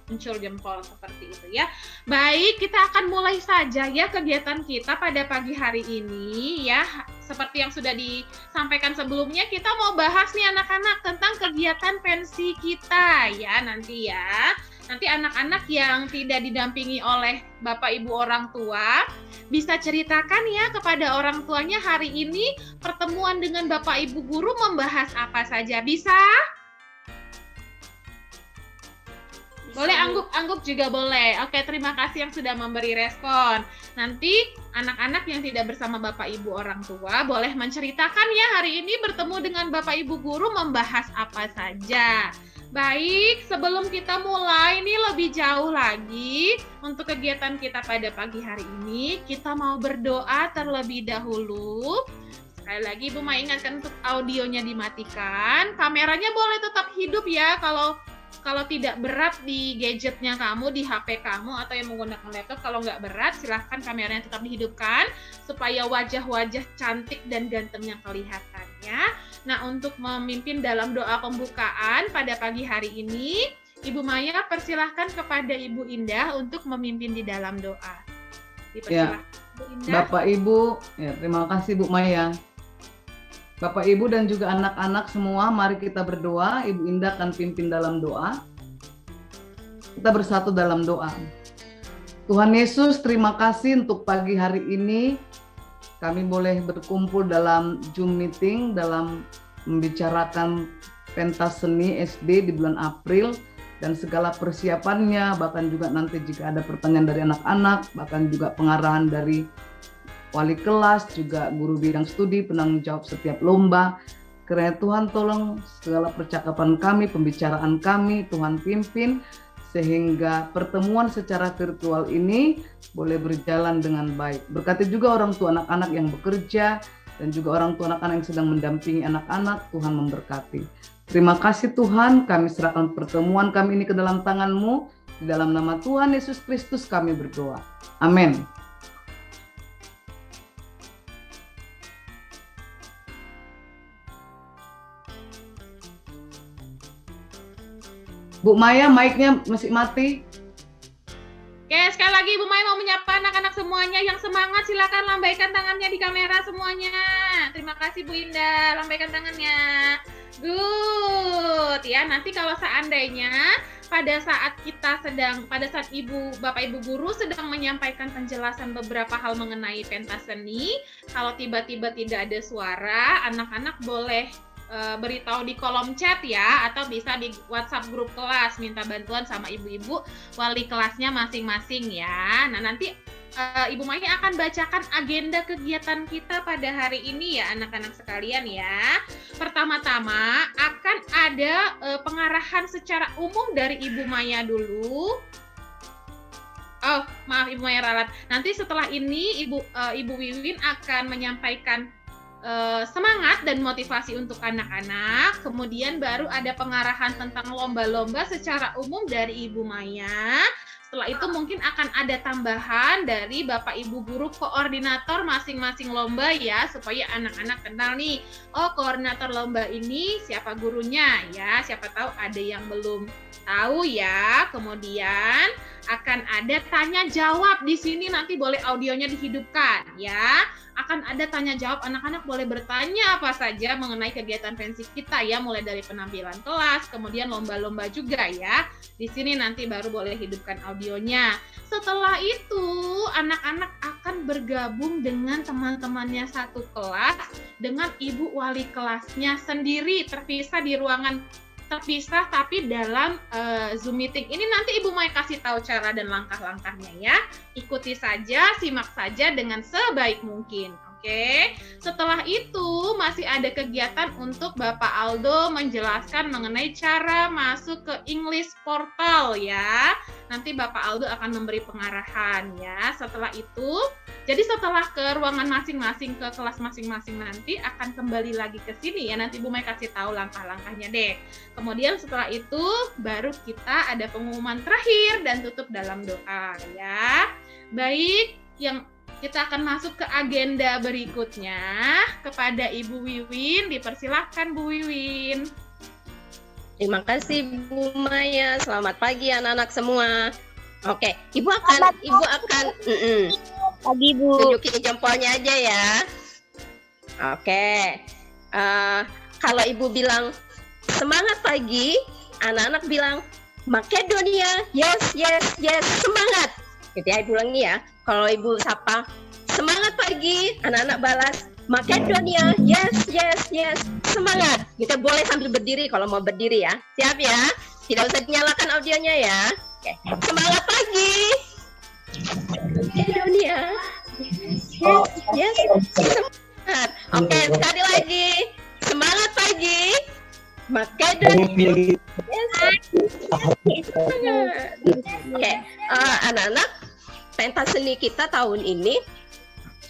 muncul jempol seperti itu ya. Baik, kita akan mulai saja ya kegiatan kita pada pagi hari ini ya. Seperti yang sudah disampaikan sebelumnya, kita mau bahas nih anak-anak tentang kegiatan pensi kita ya nanti ya. Nanti anak-anak yang tidak didampingi oleh Bapak Ibu orang tua bisa ceritakan ya kepada orang tuanya hari ini pertemuan dengan Bapak Ibu guru membahas apa saja. Bisa? Boleh angguk juga boleh. Oke, terima kasih yang sudah memberi respon. Nanti anak-anak yang tidak bersama Bapak Ibu orang tua boleh menceritakan ya hari ini bertemu dengan Bapak Ibu guru membahas apa saja. Baik, sebelum kita mulai nih lebih jauh lagi untuk kegiatan kita pada pagi hari ini, kita mau berdoa terlebih dahulu. Sekali lagi Ibu mau ingatkan untuk audionya dimatikan, kameranya boleh tetap hidup ya kalau tidak berat di gadgetnya kamu, di HP kamu, atau yang menggunakan laptop, kalau nggak berat, silahkan kameranya tetap dihidupkan, supaya wajah-wajah cantik dan gantengnya kelihatan ya. Nah, untuk memimpin dalam doa pembukaan pada pagi hari ini, Ibu Maya persilahkan kepada Ibu Indah untuk memimpin di dalam doa. Ya, Ibu Indah. Bapak Ibu, ya, terima kasih Bu Maya. Bapak Ibu dan juga anak-anak semua, mari kita berdoa. Ibu Indah akan pimpin dalam doa. Kita bersatu dalam doa. Tuhan Yesus, terima kasih untuk pagi hari ini. Kami boleh berkumpul dalam Zoom meeting, dalam membicarakan pentas seni SD di bulan April, dan segala persiapannya, bahkan juga nanti jika ada pertanyaan dari anak-anak, bahkan juga pengarahan dari wali kelas, juga guru bidang studi, penanggung jawab setiap lomba. Kiranya Tuhan tolong segala percakapan kami, pembicaraan kami, Tuhan pimpin, sehingga pertemuan secara virtual ini boleh berjalan dengan baik. Berkati juga orang tua anak-anak yang bekerja, dan juga orang tua anak-anak yang sedang mendampingi anak-anak, Tuhan memberkati. Terima kasih Tuhan, kami serahkan pertemuan kami ini ke dalam tangan-Mu. Di dalam nama Tuhan Yesus Kristus kami berdoa. Amin. Bu Maya, mic-nya masih mati. Oke, sekali lagi Ibu Maya mau menyapa anak-anak semuanya yang semangat, silakan lambaikan tangannya di kamera semuanya. Terima kasih Bu Indah, lambaikan tangannya. Good. Ya, nanti kalau seandainya pada saat Bapak Ibu guru sedang menyampaikan penjelasan beberapa hal mengenai pentas seni, kalau tiba-tiba tidak ada suara, anak-anak boleh beritahu di kolom chat ya, atau bisa di WhatsApp grup kelas minta bantuan sama ibu-ibu wali kelasnya masing-masing ya. Nah, nanti Ibu Maya akan bacakan agenda kegiatan kita pada hari ini ya anak-anak sekalian ya. Pertama-tama akan ada pengarahan secara umum dari Ibu Maya dulu. Oh, maaf Ibu Maya ralat. Nanti setelah ini Ibu Wiwin akan menyampaikan semangat dan motivasi untuk anak-anak. Kemudian baru ada pengarahan tentang lomba-lomba secara umum dari Ibu Maya. Setelah itu mungkin akan ada tambahan dari Bapak Ibu guru koordinator masing-masing lomba ya, supaya anak-anak kenal nih, oh koordinator lomba ini siapa gurunya ya, siapa tahu ada yang belum tahu ya. Kemudian akan ada tanya jawab di sini, nanti boleh audionya dihidupkan ya. Akan ada tanya jawab, anak-anak boleh bertanya apa saja mengenai kegiatan pensi kita ya, mulai dari penampilan kelas, kemudian lomba-lomba juga ya. Di sini nanti baru boleh hidupkan audionya. Setelah itu, anak-anak akan bergabung dengan teman-temannya satu kelas dengan ibu wali kelasnya sendiri, terpisah di ruangan terpisah tapi dalam Zoom meeting. Ini nanti Ibu Maya kasih tahu cara dan langkah-langkahnya ya. Ikuti saja, simak saja dengan sebaik mungkin. Oke. Setelah itu masih ada kegiatan untuk Bapak Aldo menjelaskan mengenai cara masuk ke English Portal ya. Nanti Bapak Aldo akan memberi pengarahan ya. Setelah itu, jadi setelah ke ruangan masing-masing, ke kelas masing-masing nanti akan kembali lagi ke sini ya. Nanti Bu Maya kasih tahu langkah-langkahnya deh. Kemudian setelah itu baru kita ada pengumuman terakhir dan tutup dalam doa ya. Baik, yang kita akan masuk ke agenda berikutnya kepada Ibu Wiwin. Dipersilahkan Bu Wiwin. Terima kasih Bu Maya. Selamat pagi anak-anak semua. Oke, Ibu akan Pagi Bu. tunjukin jempolnya aja ya. Oke. Kalau Ibu bilang semangat pagi, anak-anak bilang Makedonia, yes, yes, yes, semangat. Gitu ya, Ibu ulangi ya. Kalau Ibu sapa semangat pagi, anak-anak balas Makedonia, yes, yes, yes, semangat. Kita boleh sambil berdiri kalau mau berdiri ya. Siap ya? Tidak usah dinyalakan audionya ya. Oke. Semangat pagi. Makedonia, yes, yes, yes, semangat. Oke, sekali lagi. Semangat pagi. Makedonia, yes, semangat. Oke, anak-anak, pentas seni kita tahun ini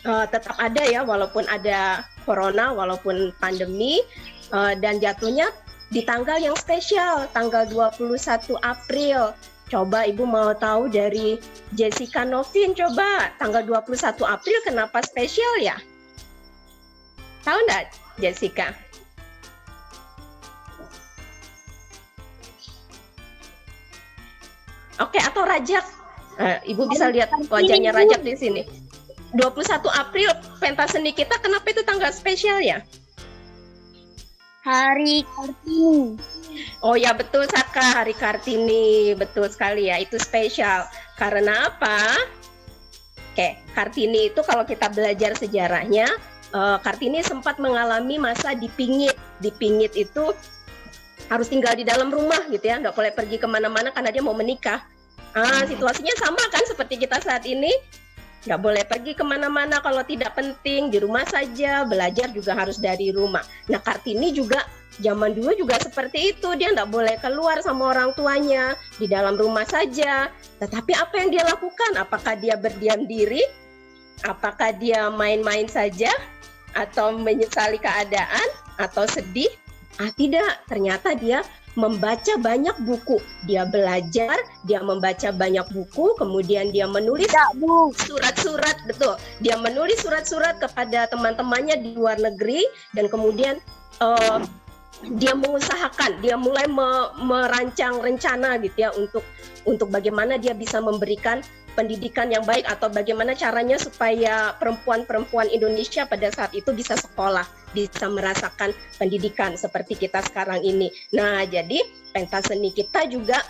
tetap ada ya, walaupun ada corona, walaupun pandemi, dan jatuhnya di tanggal yang spesial, tanggal 21 April. Coba Ibu mau tahu dari Jessica Novin, coba tanggal 21 April kenapa spesial ya? Tahu nggak Jessica? Oke, atau Rajak? Ibu bisa lihat wajahnya Rajak di sini. 21 April pentas seni kita kenapa itu tanggal spesial ya? Hari Kartini. Oh ya betul Saka, Hari Kartini, betul sekali ya, itu spesial. Karena apa? Oke, Kartini itu kalau kita belajar sejarahnya, Kartini sempat mengalami masa dipingit. Dipingit itu harus tinggal di dalam rumah gitu ya, nggak boleh pergi kemana-mana karena dia mau menikah. Situasinya sama kan seperti kita saat ini. Nggak boleh pergi kemana-mana kalau tidak penting, di rumah saja, belajar juga harus dari rumah. Nah, Kartini juga zaman dulu juga seperti itu, dia nggak boleh keluar sama orang tuanya, di dalam rumah saja. Tetapi apa yang dia lakukan? Apakah dia berdiam diri? Apakah dia main-main saja? Atau menyesali keadaan? Atau sedih? Tidak, ternyata dia membaca banyak buku. Dia belajar, dia membaca banyak buku, kemudian dia menulis surat-surat, betul. Dia menulis surat-surat kepada teman-temannya di luar negeri, dan kemudian dia mengusahakan, dia mulai merancang rencana gitu ya untuk bagaimana dia bisa memberikan pendidikan yang baik atau bagaimana caranya supaya perempuan-perempuan Indonesia pada saat itu bisa sekolah, bisa merasakan pendidikan seperti kita sekarang ini. Nah, jadi pentas seni kita juga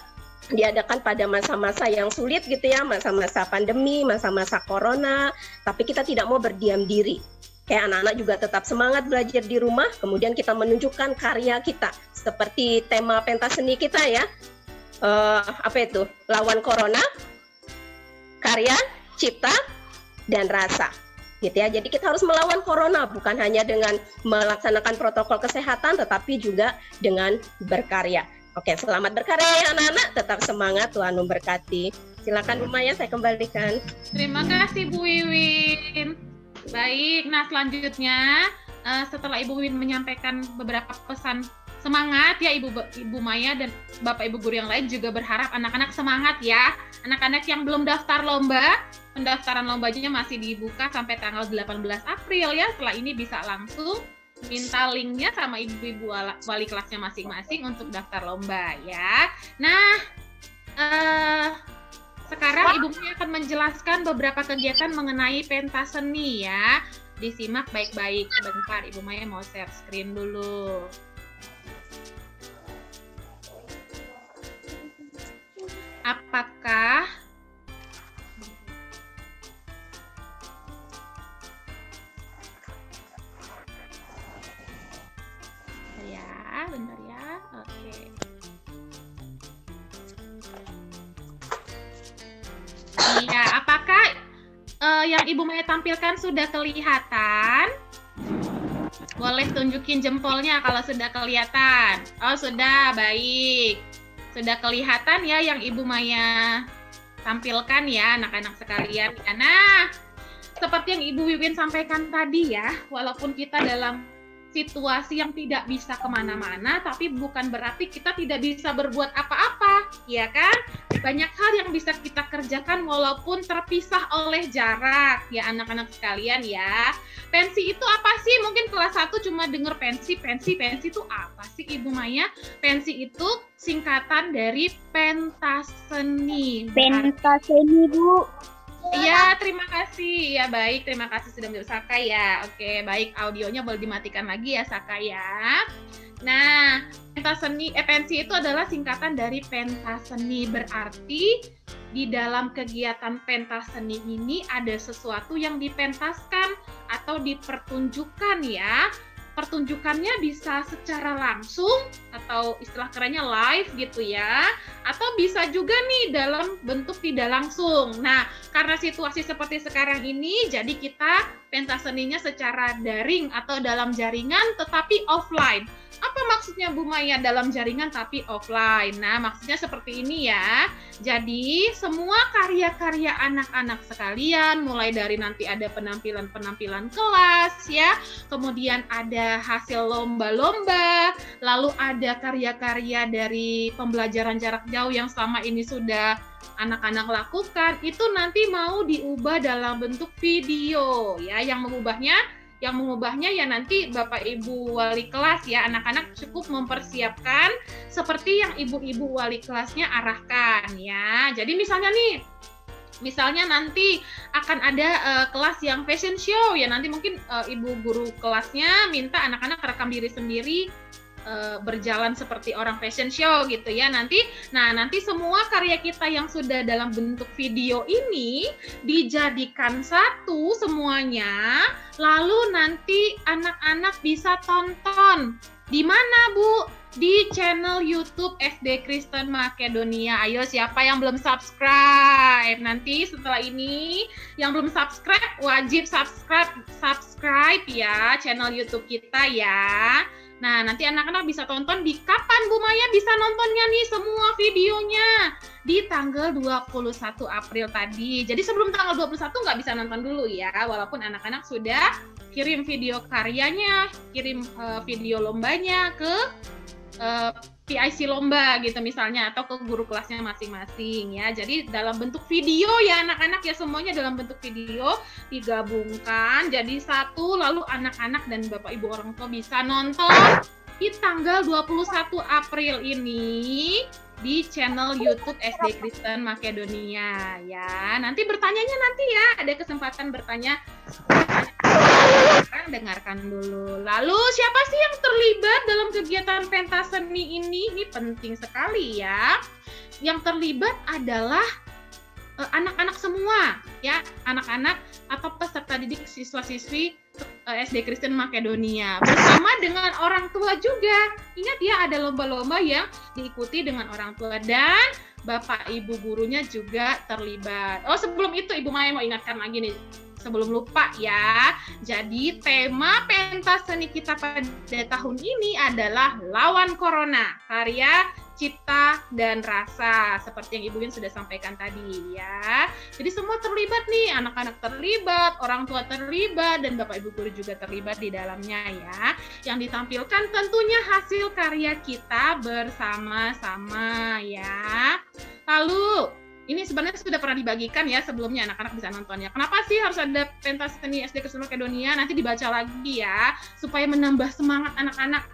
diadakan pada masa-masa yang sulit gitu ya, masa-masa pandemi, masa-masa corona, tapi kita tidak mau berdiam diri. Kayak anak-anak juga tetap semangat belajar di rumah, kemudian kita menunjukkan karya kita, seperti tema pentas seni kita ya, apa itu? Lawan Corona, karya, cipta, dan rasa. Gitu ya. Jadi kita harus melawan corona, bukan hanya dengan melaksanakan protokol kesehatan, tetapi juga dengan berkarya. Oke, selamat berkarya ya anak-anak, tetap semangat, Tuhan memberkati. Silakan Bu Maya, saya kembalikan. Terima kasih Bu Wiwin. Baik, nah selanjutnya setelah Ibu Wiwin menyampaikan beberapa pesan semangat ya Ibu Maya dan Bapak Ibu guru yang lain juga berharap anak-anak semangat ya. Anak-anak yang belum daftar lomba, pendaftaran lombanya masih dibuka sampai tanggal 18 April ya. Setelah ini bisa langsung minta linknya sama ibu-ibu wali kelasnya masing-masing untuk daftar lomba ya. Nah, sekarang Ibu Maya akan menjelaskan beberapa kegiatan mengenai pentas seni ya. Disimak baik-baik. Sebentar, Ibu Maya mau share screen dulu. Apakah bentar ya. Oke. Iya, apakah yang Ibu Maya tampilkan sudah kelihatan? Boleh tunjukin jempolnya kalau sudah kelihatan. Oh, sudah, baik. Sudah kelihatan ya yang Ibu Maya tampilkan ya anak-anak sekalian. Nah, seperti yang Ibu Wiwin sampaikan tadi ya, walaupun kita dalam situasi yang tidak bisa kemana-mana, tapi bukan berarti kita tidak bisa berbuat apa-apa, ya kan? banyak hal yang bisa kita kerjakan walaupun terpisah oleh jarak ya anak-anak sekalian ya. Pensi itu apa sih? Mungkin kelas 1 cuma dengar pensi itu apa sih Ibu Maya? Pensi itu singkatan dari pentas seni. Pentas seni, Bu. Iya, terima kasih. Ya baik, terima kasih sudah menjawab Saka ya. Oke, baik, audionya boleh dimatikan lagi ya Saka ya. Nah, pensi itu adalah singkatan dari pentas seni, berarti di dalam kegiatan pentas seni ini ada sesuatu yang dipentaskan atau dipertunjukkan ya. Pertunjukannya bisa secara langsung atau istilah kerennya live gitu ya, atau bisa juga nih dalam bentuk tidak langsung. Nah, karena situasi seperti sekarang ini, jadi kita pentas seninya secara daring atau dalam jaringan tetapi offline. Apa maksudnya Bu Maya dalam jaringan tapi offline? Nah, maksudnya seperti ini ya. Jadi, semua karya-karya anak-anak sekalian, mulai dari nanti ada penampilan-penampilan kelas ya, kemudian ada hasil lomba-lomba, lalu ada karya-karya dari pembelajaran jarak jauh yang selama ini sudah anak-anak lakukan, itu nanti mau diubah dalam bentuk video ya, yang mengubahnya ya nanti Bapak Ibu wali kelas ya, anak-anak cukup mempersiapkan seperti yang ibu-ibu wali kelasnya arahkan ya. Jadi misalnya nanti akan ada kelas yang fashion show ya, nanti mungkin ibu guru kelasnya minta anak-anak rekam diri sendiri berjalan seperti orang fashion show gitu ya nanti. Nah, nanti semua karya kita yang sudah dalam bentuk video ini dijadikan satu semuanya, lalu nanti anak-anak bisa tonton. Di mana, Bu? Di channel YouTube SD Kristen Makedonia. Ayo, siapa yang belum subscribe? Nanti setelah ini yang belum subscribe wajib subscribe ya channel YouTube kita ya. Nah, nanti anak-anak bisa tonton di kapan Bu Maya bisa nontonnya nih semua videonya? Di tanggal 21 April tadi. Jadi sebelum tanggal 21 nggak bisa nonton dulu ya, walaupun anak-anak sudah kirim video karyanya, kirim video lombanya ke PIC lomba gitu misalnya, atau ke guru kelasnya masing-masing ya. Jadi dalam bentuk video ya anak-anak ya, semuanya dalam bentuk video digabungkan jadi satu, lalu anak-anak dan Bapak Ibu orang tua bisa nonton di tanggal 21 April ini di channel YouTube SD Kristen Makedonia ya. Nanti bertanyanya nanti ya, ada kesempatan bertanya. Dengarkan dulu. Lalu siapa sih yang terlibat dalam kegiatan pentas seni ini? Ini penting sekali ya. Yang terlibat adalah anak-anak semua ya, anak-anak atau peserta didik siswa-siswi SD Kristen Makedonia bersama dengan orang tua juga. Ingat ya, ada lomba-lomba yang diikuti dengan orang tua dan Bapak Ibu gurunya juga terlibat. Oh, sebelum itu Ibu Maya mau ingatkan lagi nih, sebelum lupa ya. Jadi tema pentas seni kita pada tahun ini adalah Lawan Corona, karya Cipta dan Rasa, seperti yang Ibu Win sudah sampaikan tadi ya. Jadi semua terlibat nih, anak-anak terlibat, orang tua terlibat, dan Bapak Ibu guru juga terlibat di dalamnya ya. Yang ditampilkan tentunya hasil karya kita bersama-sama ya. Lalu ini sebenarnya sudah pernah dibagikan ya sebelumnya, anak-anak bisa nontonnya. Kenapa sih harus ada pentas seni SD Kristen Makedonia? Nanti dibaca lagi ya, supaya menambah semangat anak-anak.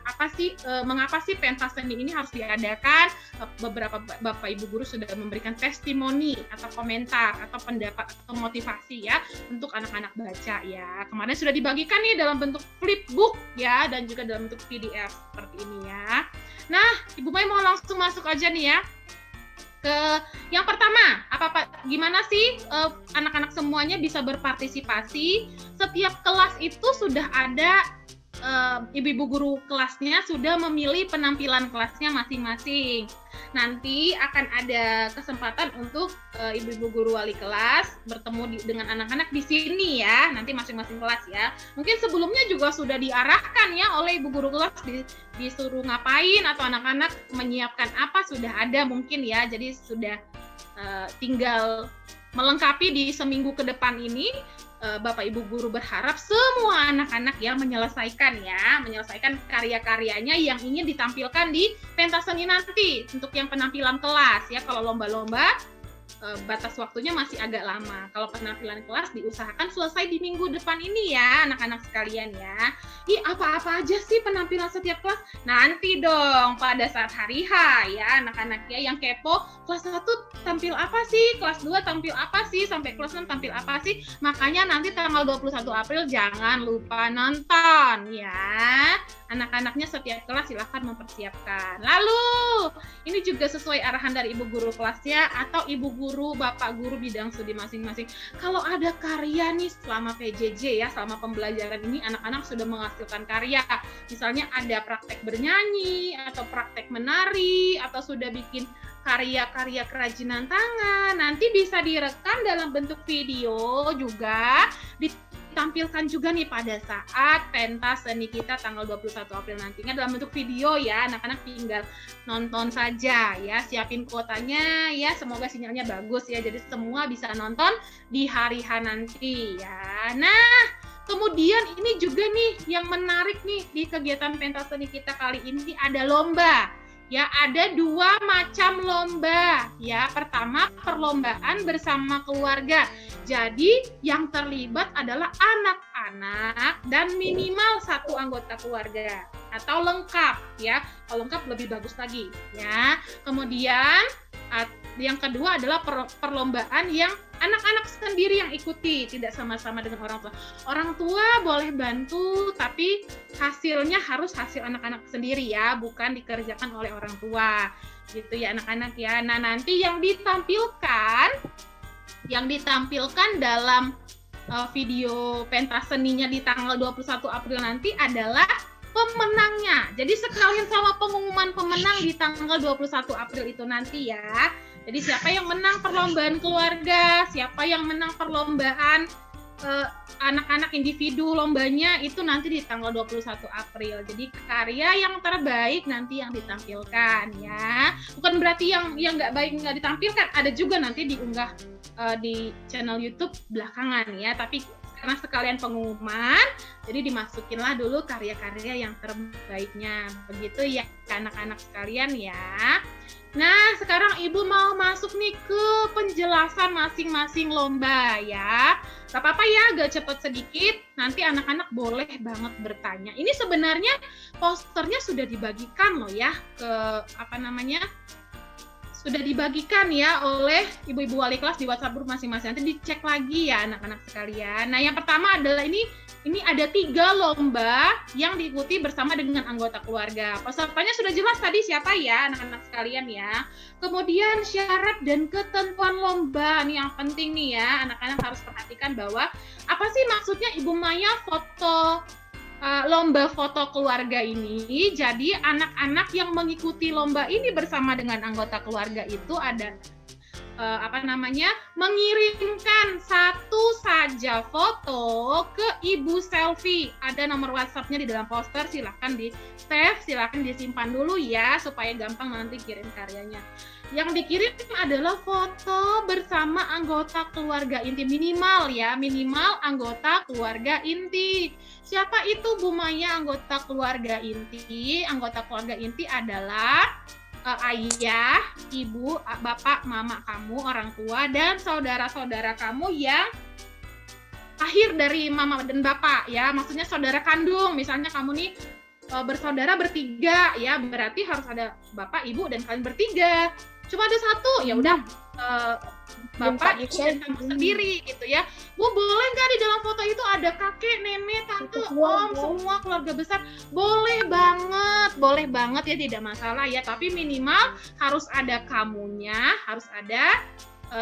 Mengapa sih pentas seni ini harus diadakan? Beberapa Bapak Ibu guru sudah memberikan testimoni atau komentar atau pendapat atau motivasi ya untuk anak-anak baca ya. Kemarin sudah dibagikan nih dalam bentuk flipbook ya, dan juga dalam bentuk PDF seperti ini ya. Nah, Ibu Maya mau langsung masuk aja nih ya ke yang pertama, gimana sih anak-anak semuanya bisa berpartisipasi? Setiap kelas itu sudah ada ibu-ibu guru kelasnya sudah memilih penampilan kelasnya masing-masing. Nanti akan ada kesempatan untuk ibu-ibu guru wali kelas bertemu dengan anak-anak di sini ya, nanti masing-masing kelas ya. Mungkin sebelumnya juga sudah diarahkan ya oleh ibu guru kelas, disuruh ngapain atau anak-anak menyiapkan apa, sudah ada mungkin ya. Jadi sudah tinggal melengkapi di seminggu ke depan ini. Bapak Ibu guru berharap semua anak-anak yang menyelesaikan karya-karyanya yang ingin ditampilkan di pentas seni nanti untuk yang penampilan kelas ya. Kalau lomba-lomba batas waktunya masih agak lama. Kalau penampilan kelas diusahakan selesai di minggu depan ini ya anak-anak sekalian ya. Apa-apa aja sih penampilan setiap kelas? Nanti dong pada saat hari H ya anak-anak ya yang kepo, kelas 1 tampil apa sih? Kelas 2 tampil apa sih? Sampai kelas 6 tampil apa sih? Makanya nanti tanggal 21 April jangan lupa nonton ya. Anak-anaknya setiap kelas silahkan mempersiapkan. Lalu, ini juga sesuai arahan dari ibu guru kelasnya atau ibu guru, bapak guru bidang studi masing-masing. Kalau ada karya nih selama PJJ ya, selama pembelajaran ini anak-anak sudah menghasilkan karya. Misalnya ada praktek bernyanyi, atau praktek menari, atau sudah bikin karya-karya kerajinan tangan. Nanti bisa direkam dalam bentuk video juga, ditampilkan juga nih pada saat pentas seni kita tanggal 21 April nantinya dalam bentuk video ya. Anak-anak tinggal nonton saja ya, siapin kuotanya ya, semoga sinyalnya bagus ya, jadi semua bisa nonton di hari H nanti ya. Nah, kemudian ini juga nih yang menarik nih di kegiatan pentas seni kita kali ini ada lomba. Ya, ada 2 macam lomba. Ya, pertama perlombaan bersama keluarga. Jadi, yang terlibat adalah anak-anak dan minimal 1 anggota keluarga atau lengkap ya. Kalau lengkap lebih bagus lagi ya. Kemudian yang kedua adalah perlombaan yang anak-anak sendiri yang ikuti, tidak sama-sama dengan orang tua. Orang tua boleh bantu, tapi hasilnya harus hasil anak-anak sendiri ya, bukan dikerjakan oleh orang tua. Gitu ya anak-anak ya. Nah, nanti yang ditampilkan dalam video pentas seninya di tanggal 21 April nanti adalah pemenangnya. Jadi sekalian sama pengumuman pemenang di tanggal 21 April itu nanti ya. Jadi siapa yang menang perlombaan keluarga, siapa yang menang perlombaan anak-anak individu lombanya itu nanti di tanggal 21 April. Jadi karya yang terbaik nanti yang ditampilkan ya. Bukan berarti yang nggak baik nggak ditampilkan, ada juga nanti diunggah di channel YouTube belakangan ya. Tapi karena sekalian pengumuman, jadi dimasukinlah dulu karya-karya yang terbaiknya. Begitu ya anak-anak sekalian ya. Nah, sekarang Ibu mau masuk nih ke penjelasan masing-masing lomba ya. Gak apa-apa ya, agak cepat sedikit. Nanti anak-anak boleh banget bertanya. Ini sebenarnya posternya sudah dibagikan loh ya ke sudah dibagikan ya oleh ibu-ibu wali kelas di WhatsApp group masing-masing. Nanti dicek lagi ya anak-anak sekalian. Nah, yang pertama adalah ini ada 3 lomba yang diikuti bersama dengan anggota keluarga. Pesertanya sudah jelas tadi siapa ya anak-anak sekalian ya. Kemudian syarat dan ketentuan lomba. Ini yang penting nih ya, anak-anak harus perhatikan bahwa apa sih maksudnya Ibu Maya foto lomba foto keluarga ini. Jadi anak-anak yang mengikuti lomba ini bersama dengan anggota keluarga itu ada mengirimkan 1 saja foto ke Ibu Selfie. Ada nomor WhatsApp-nya di dalam poster, silahkan di-save, silahkan disimpan dulu ya supaya gampang nanti kirim karyanya. Yang dikirim adalah foto bersama anggota keluarga inti, minimal anggota keluarga inti. Siapa itu Bu Maya anggota keluarga inti? Anggota keluarga inti adalah ayah, ibu, bapak, mama kamu, orang tua, dan saudara-saudara kamu yang lahir dari mama dan bapak ya. Maksudnya saudara kandung. Misalnya kamu nih bersaudara bertiga ya, berarti harus ada bapak, ibu, dan kalian bertiga. Cuma ada 1, ya udah bapak, ibu, dan kamu sendiri gitu ya. Bu, boleh nggak di dalam foto itu ada kakek, nenek, tante, om, semua keluarga besar? Boleh banget ya, tidak masalah ya. Tapi minimal harus ada kamunya, harus ada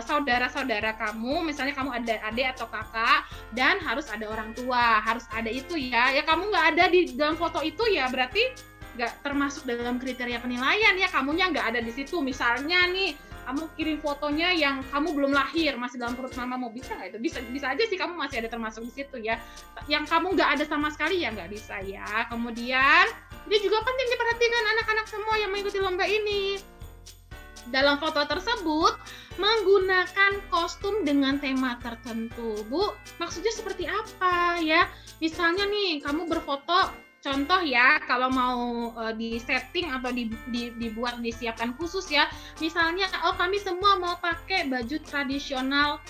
saudara-saudara kamu, misalnya kamu ada adik atau kakak, dan harus ada orang tua, harus ada itu ya. Ya kamu nggak ada di dalam foto itu ya berarti nggak termasuk dalam kriteria penilaian ya, kamunya nggak ada di situ. Misalnya nih kamu kirim fotonya yang kamu belum lahir, masih dalam perut mama, mau bisa nggak itu? Bisa aja sih kamu masih ada termasuk di situ ya. Yang kamu nggak ada sama sekali ya nggak bisa ya. Kemudian ini juga penting diperhatikan anak-anak semua yang mengikuti lomba ini. Dalam foto tersebut menggunakan kostum dengan tema tertentu. Bu, maksudnya seperti apa ya? Misalnya nih, kamu berfoto, contoh ya, kalau mau di setting atau dibuat, disiapkan khusus ya. Misalnya, oh kami semua mau pakai baju tradisional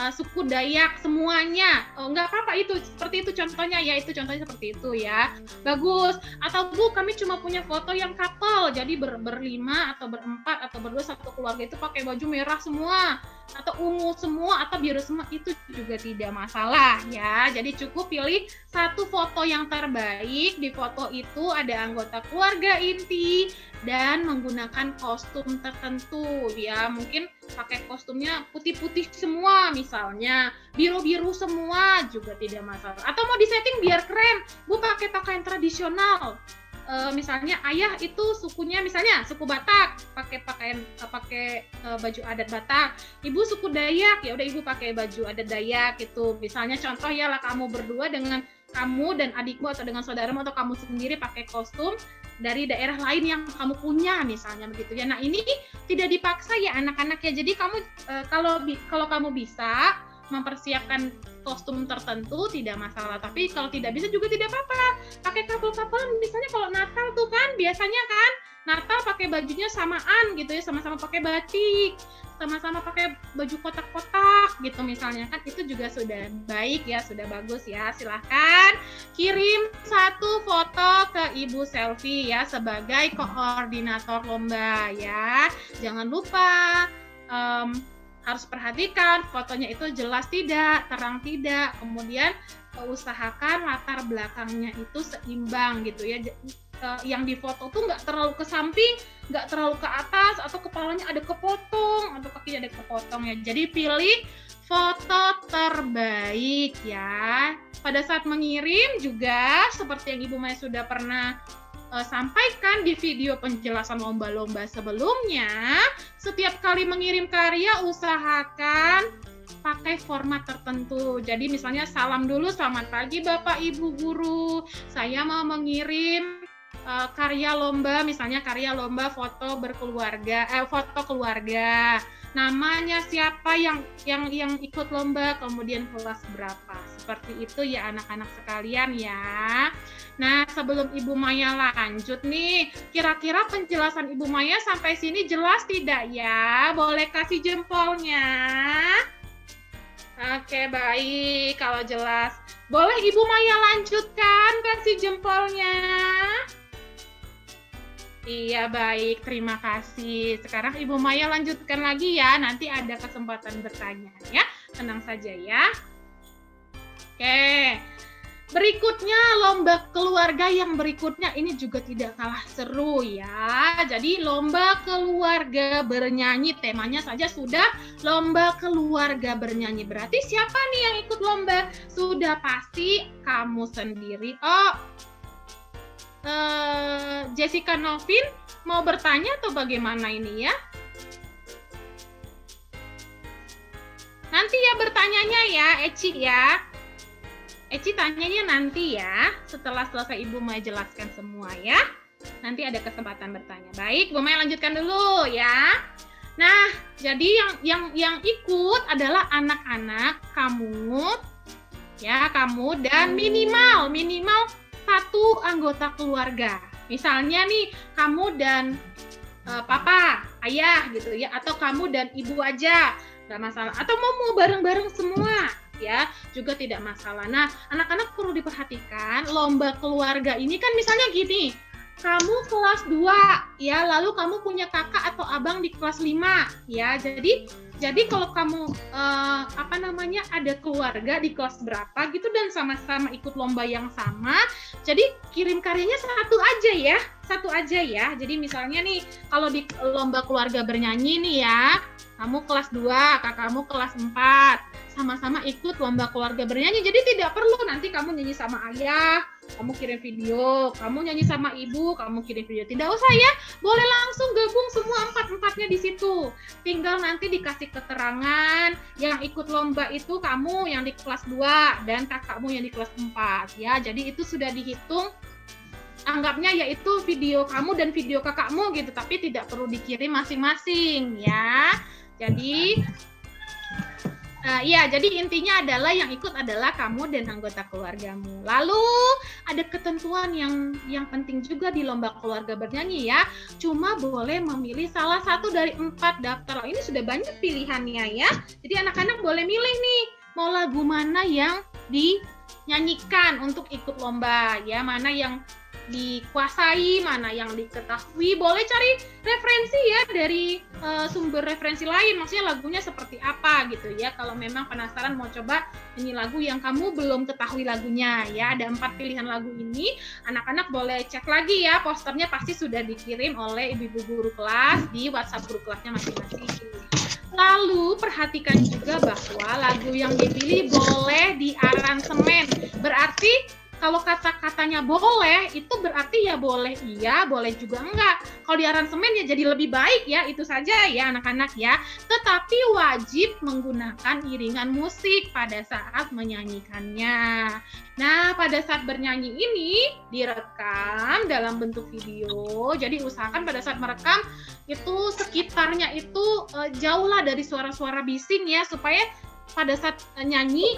suku Dayak semuanya. Oh, nggak apa-apa itu, seperti itu contohnya ya, itu contohnya seperti itu ya. Bagus. Atau Bu, kami cuma punya foto yang couple, jadi berlima atau berempat atau berdua satu keluarga itu pakai baju merah semua atau ungu semua atau biru semua, itu juga tidak masalah ya. Jadi cukup pilih satu foto yang terbaik. Di foto itu ada anggota keluarga inti dan menggunakan kostum tertentu ya. Mungkin pakai kostumnya putih-putih semua misalnya, biru-biru semua juga tidak masalah. Atau mau disetting biar keren, Bu pakai pakaian tradisional. Misalnya ayah itu sukunya misalnya suku Batak, pakai baju adat Batak. Ibu suku Dayak, ya udah ibu pakai baju adat Dayak gitu. Misalnya contoh ya lah, kamu berdua dengan kamu dan adikmu atau dengan saudaramu atau kamu sendiri pakai kostum dari daerah lain yang kamu punya misalnya begitu ya. Nah, ini tidak dipaksa ya anak-anak ya. Jadi kamu kalau kamu bisa mempersiapkan kostum tertentu tidak masalah, tapi kalau tidak bisa juga tidak apa-apa. Pakai couple-couple misalnya kalau Natal tuh kan biasanya kan Natal pakai bajunya samaan gitu ya, sama-sama pakai batik, sama-sama pakai baju kotak-kotak gitu misalnya kan, itu juga sudah baik ya, sudah bagus ya. Silahkan kirim satu foto ke Ibu Selvi ya sebagai koordinator lomba ya. Jangan lupa harus perhatikan fotonya itu jelas tidak, terang tidak, kemudian usahakan latar belakangnya itu seimbang gitu ya. Yang difoto tuh nggak terlalu ke samping, nggak terlalu ke atas, atau kepalanya ada kepotong, atau kakinya ada kepotong ya. Jadi pilih foto terbaik ya. Pada saat mengirim juga, seperti yang Ibu Maya sudah pernah sampaikan di video penjelasan lomba-lomba sebelumnya, setiap kali mengirim karya usahakan pakai format tertentu. Jadi misalnya salam dulu, selamat pagi Bapak Ibu Guru, saya mau mengirim karya lomba, misalnya karya lomba foto berkeluarga, foto keluarga. Namanya siapa yang ikut lomba, kemudian kelas berapa. Seperti itu ya anak-anak sekalian ya. Nah, sebelum Ibu Maya lanjut nih, kira-kira penjelasan Ibu Maya sampai sini jelas tidak ya? Boleh kasih jempolnya. Oke, baik. Kalau jelas, boleh Ibu Maya lanjutkan, kasih jempolnya. Iya, baik. Terima kasih. Sekarang Ibu Maya lanjutkan lagi ya. Nanti ada kesempatan bertanya ya. Tenang saja ya. Oke. Berikutnya, lomba keluarga yang berikutnya ini juga tidak kalah seru ya. Jadi lomba keluarga bernyanyi, temanya saja sudah lomba keluarga bernyanyi. Berarti siapa nih yang ikut lomba? Sudah pasti kamu sendiri. Oh, Jessica Novin mau bertanya atau bagaimana ini ya? Nanti ya bertanyanya ya, Eci ya. Eci tanyanya nanti ya, setelah selesai Ibu Maya jelaskan semua ya. Nanti ada kesempatan bertanya. Baik, Bu Maya lanjutkan dulu ya. Nah, jadi yang ikut adalah anak-anak kamu ya, kamu dan minimal satu anggota keluarga. Misalnya nih, kamu dan papa, ayah gitu ya, atau kamu dan ibu aja, nggak masalah. Atau mau bareng-bareng semua ya, juga tidak masalah. Nah, anak-anak perlu diperhatikan, lomba keluarga ini kan misalnya gini, kamu kelas 2 ya, lalu kamu punya kakak atau abang di kelas 5 ya. Jadi kalau kamu ada keluarga di kelas berapa gitu dan sama-sama ikut lomba yang sama, jadi kirim karyanya satu aja ya. Jadi misalnya nih, kalau di lomba keluarga bernyanyi nih ya, kamu kelas 2, kakakmu kelas 4, sama-sama ikut lomba keluarga bernyanyi. Jadi tidak perlu nanti kamu nyanyi sama ayah, kamu kirim video, kamu nyanyi sama ibu, kamu kirim video. Tidak usah ya, boleh langsung gabung semua empat-empatnya di situ. Tinggal nanti dikasih keterangan, yang ikut lomba itu kamu yang di kelas 2 dan kakakmu yang di kelas 4 ya. Jadi itu sudah dihitung anggapnya yaitu video kamu dan video kakakmu gitu, tapi tidak perlu dikirim masing-masing ya. Jadi jadi intinya adalah yang ikut adalah kamu dan anggota keluargamu. Lalu ada ketentuan yang penting juga di lomba keluarga bernyanyi ya. Cuma boleh memilih salah satu dari 4 daftar. Ini sudah banyak pilihannya ya. Jadi anak-anak boleh milih nih, mau lagu mana yang dinyanyikan untuk ikut lomba ya, mana yang dikuasai, mana yang diketahui. Boleh cari referensi ya dari sumber referensi lain, maksudnya lagunya seperti apa gitu ya, kalau memang penasaran mau coba nyanyi lagu yang kamu belum ketahui lagunya ya. Ada 4 pilihan lagu ini, anak-anak boleh cek lagi ya, posternya pasti sudah dikirim oleh ibu-ibu guru kelas di WhatsApp guru kelasnya masing-masing. Lalu perhatikan juga bahwa lagu yang dipilih boleh diaransemen. Berarti kalau kata-katanya boleh, itu berarti ya boleh iya, boleh juga enggak. Kalau di aransemen ya jadi lebih baik ya, itu saja ya anak-anak ya. Tetapi wajib menggunakan iringan musik pada saat menyanyikannya. Nah, pada saat bernyanyi ini direkam dalam bentuk video. Jadi usahakan pada saat merekam itu sekitarnya itu jauhlah dari suara-suara bising ya, supaya pada saat nyanyi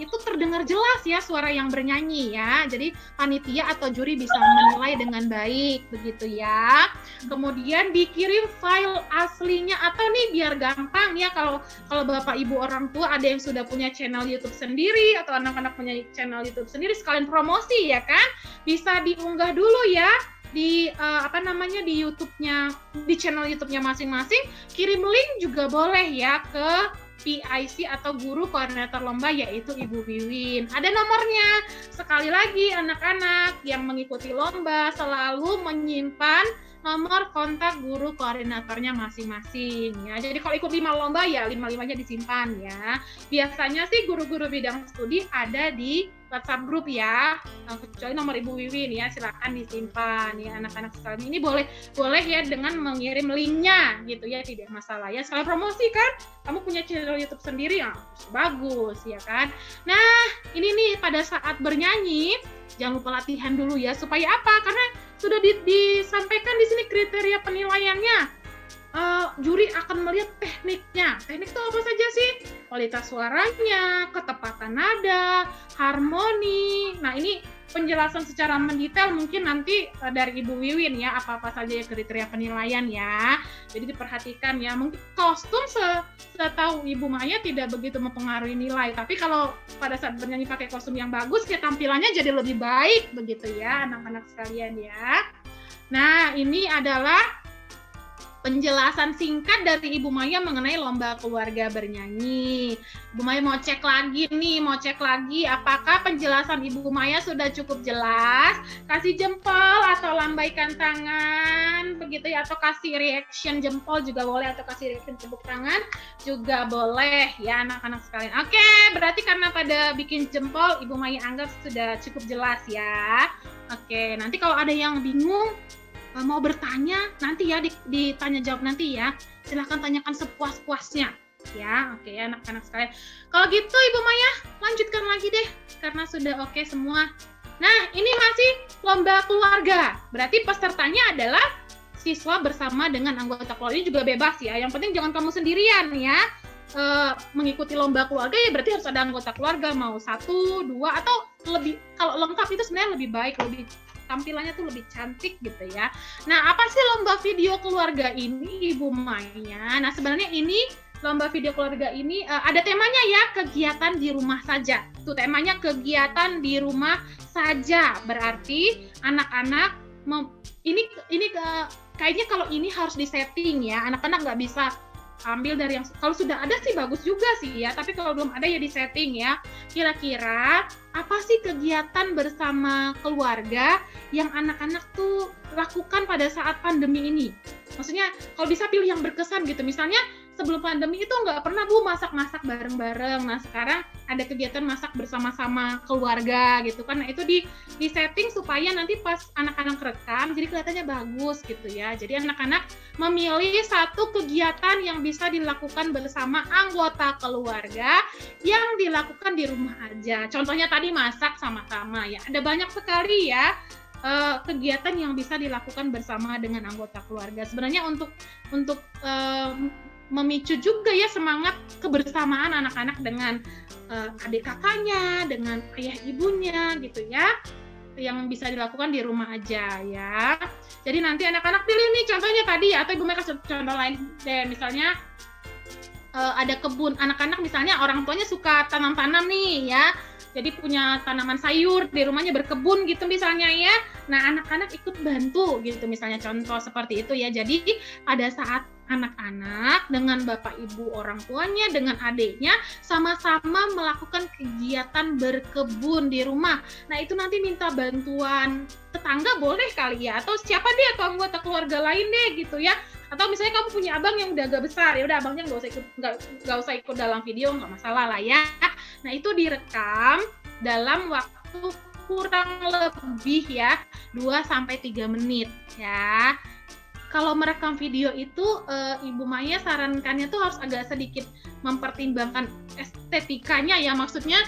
itu terdengar jelas ya suara yang bernyanyi ya. Jadi panitia atau juri bisa menilai dengan baik begitu ya. Kemudian dikirim file aslinya, atau nih biar gampang ya, kalau Bapak Ibu orang tua ada yang sudah punya channel YouTube sendiri atau anak-anak punya channel YouTube sendiri, sekalian promosi ya kan, bisa diunggah dulu ya di di YouTube-nya, di channel YouTube-nya masing-masing. Kirim link juga boleh ya ke PIC atau guru koordinator lomba, yaitu Ibu Wiwin. Ada nomornya. Sekali lagi anak-anak yang mengikuti lomba selalu menyimpan nomor kontak guru koordinatornya masing-masing ya. Jadi kalau ikut 5 lomba ya 5-5-nya disimpan ya. Biasanya sih guru-guru bidang studi ada di WhatsApp grup ya. Kecuali nomor Ibu Wiwin ya, silakan disimpan ya anak-anak sekalian. Ini boleh ya dengan mengirim linknya gitu ya, tidak masalah ya. Sekalian promosi kan, kamu punya channel YouTube sendiri ya, bagus ya kan. Nah, ini nih pada saat bernyanyi jangan lupa latihan dulu ya. Supaya apa? Karena sudah disampaikan di sini kriteria penilaiannya. Juri akan melihat tekniknya. Teknik itu apa saja sih? Kualitas suaranya, ketepatan nada, harmoni. Nah, ini penjelasan secara mendetail mungkin nanti dari Ibu Wiwin ya, apa-apa saja ya kriteria penilaian ya. Jadi diperhatikan ya. Mungkin kostum setahu Ibu Maya tidak begitu mempengaruhi nilai, tapi kalau pada saat bernyanyi pakai kostum yang bagus ya tampilannya jadi lebih baik begitu ya anak-anak sekalian ya. Nah, ini adalah penjelasan singkat dari Ibu Maya mengenai lomba keluarga bernyanyi. Ibu Maya mau cek lagi apakah penjelasan Ibu Maya sudah cukup jelas? Kasih jempol atau lambaikan tangan begitu ya, atau kasih reaction jempol juga boleh, atau kasih reaction tepuk tangan juga boleh ya anak-anak sekalian. Oke, berarti karena pada bikin jempol Ibu Maya anggap sudah cukup jelas ya. Oke, nanti kalau ada yang bingung mau bertanya nanti ya, ditanya jawab nanti ya, silahkan tanyakan sepuas-puasnya ya. Oke ya anak-anak sekalian, kalau gitu Ibu Maya lanjutkan lagi deh karena sudah oke semua. Nah, ini masih lomba keluarga, berarti pesertanya adalah siswa bersama dengan anggota keluarga. Ini juga bebas ya, yang penting jangan kamu sendirian ya. Mengikuti lomba keluarga ya berarti harus ada anggota keluarga, mau 1, 2 atau lebih. Kalau lengkap itu sebenarnya lebih baik, lebih tampilannya tuh lebih cantik gitu ya. Nah, apa sih lomba video keluarga ini Ibu Maya? Nah, sebenarnya ini lomba video keluarga ini ada temanya ya, kegiatan di rumah saja. Tuh temanya kegiatan di rumah saja. Berarti anak-anak kayaknya kalau ini harus disetting ya. Anak-anak nggak bisa ambil dari yang, kalau sudah ada sih bagus juga sih ya, tapi kalau belum ada ya di setting ya. Kira-kira apa sih kegiatan bersama keluarga yang anak-anak tuh lakukan pada saat pandemi ini? Maksudnya kalau bisa pilih yang berkesan gitu. Misalnya sebelum pandemi itu nggak pernah Bu masak-masak bareng-bareng. Nah, sekarang ada kegiatan masak bersama-sama keluarga gitu kan. Nah, itu di setting supaya nanti pas anak-anak rekam jadi kelihatannya bagus gitu ya. Jadi anak-anak memilih satu kegiatan yang bisa dilakukan bersama anggota keluarga yang dilakukan di rumah aja. Contohnya tadi masak sama-sama ya. Ada banyak sekali ya kegiatan yang bisa dilakukan bersama dengan anggota keluarga. Sebenarnya untuk memicu juga ya semangat kebersamaan anak-anak dengan adik kakaknya, dengan ayah ibunya gitu ya, yang bisa dilakukan di rumah aja ya. Jadi nanti anak-anak pilih nih contohnya tadi ya, atau Ibu Mai kasih contoh lain deh, misalnya ada kebun, anak-anak misalnya orang tuanya suka tanam-tanam nih ya, jadi punya tanaman sayur di rumahnya, berkebun gitu misalnya ya. Nah, anak-anak ikut bantu gitu misalnya, contoh seperti itu ya. Jadi pada saat anak-anak dengan bapak ibu orang tuanya, dengan adiknya sama-sama melakukan kegiatan berkebun di rumah. Nah, itu nanti minta bantuan tetangga boleh kali ya, atau siapa deh, atau anggota keluarga lain deh gitu ya. Atau misalnya kamu punya abang yang udah agak besar, ya udah abangnya nggak usah ikut dalam video, nggak masalah lah ya. Nah, itu direkam dalam waktu kurang lebih ya 2-3 menit ya. Kalau merekam video itu Ibu Maya sarankannya tuh harus agak sedikit mempertimbangkan estetikanya ya, maksudnya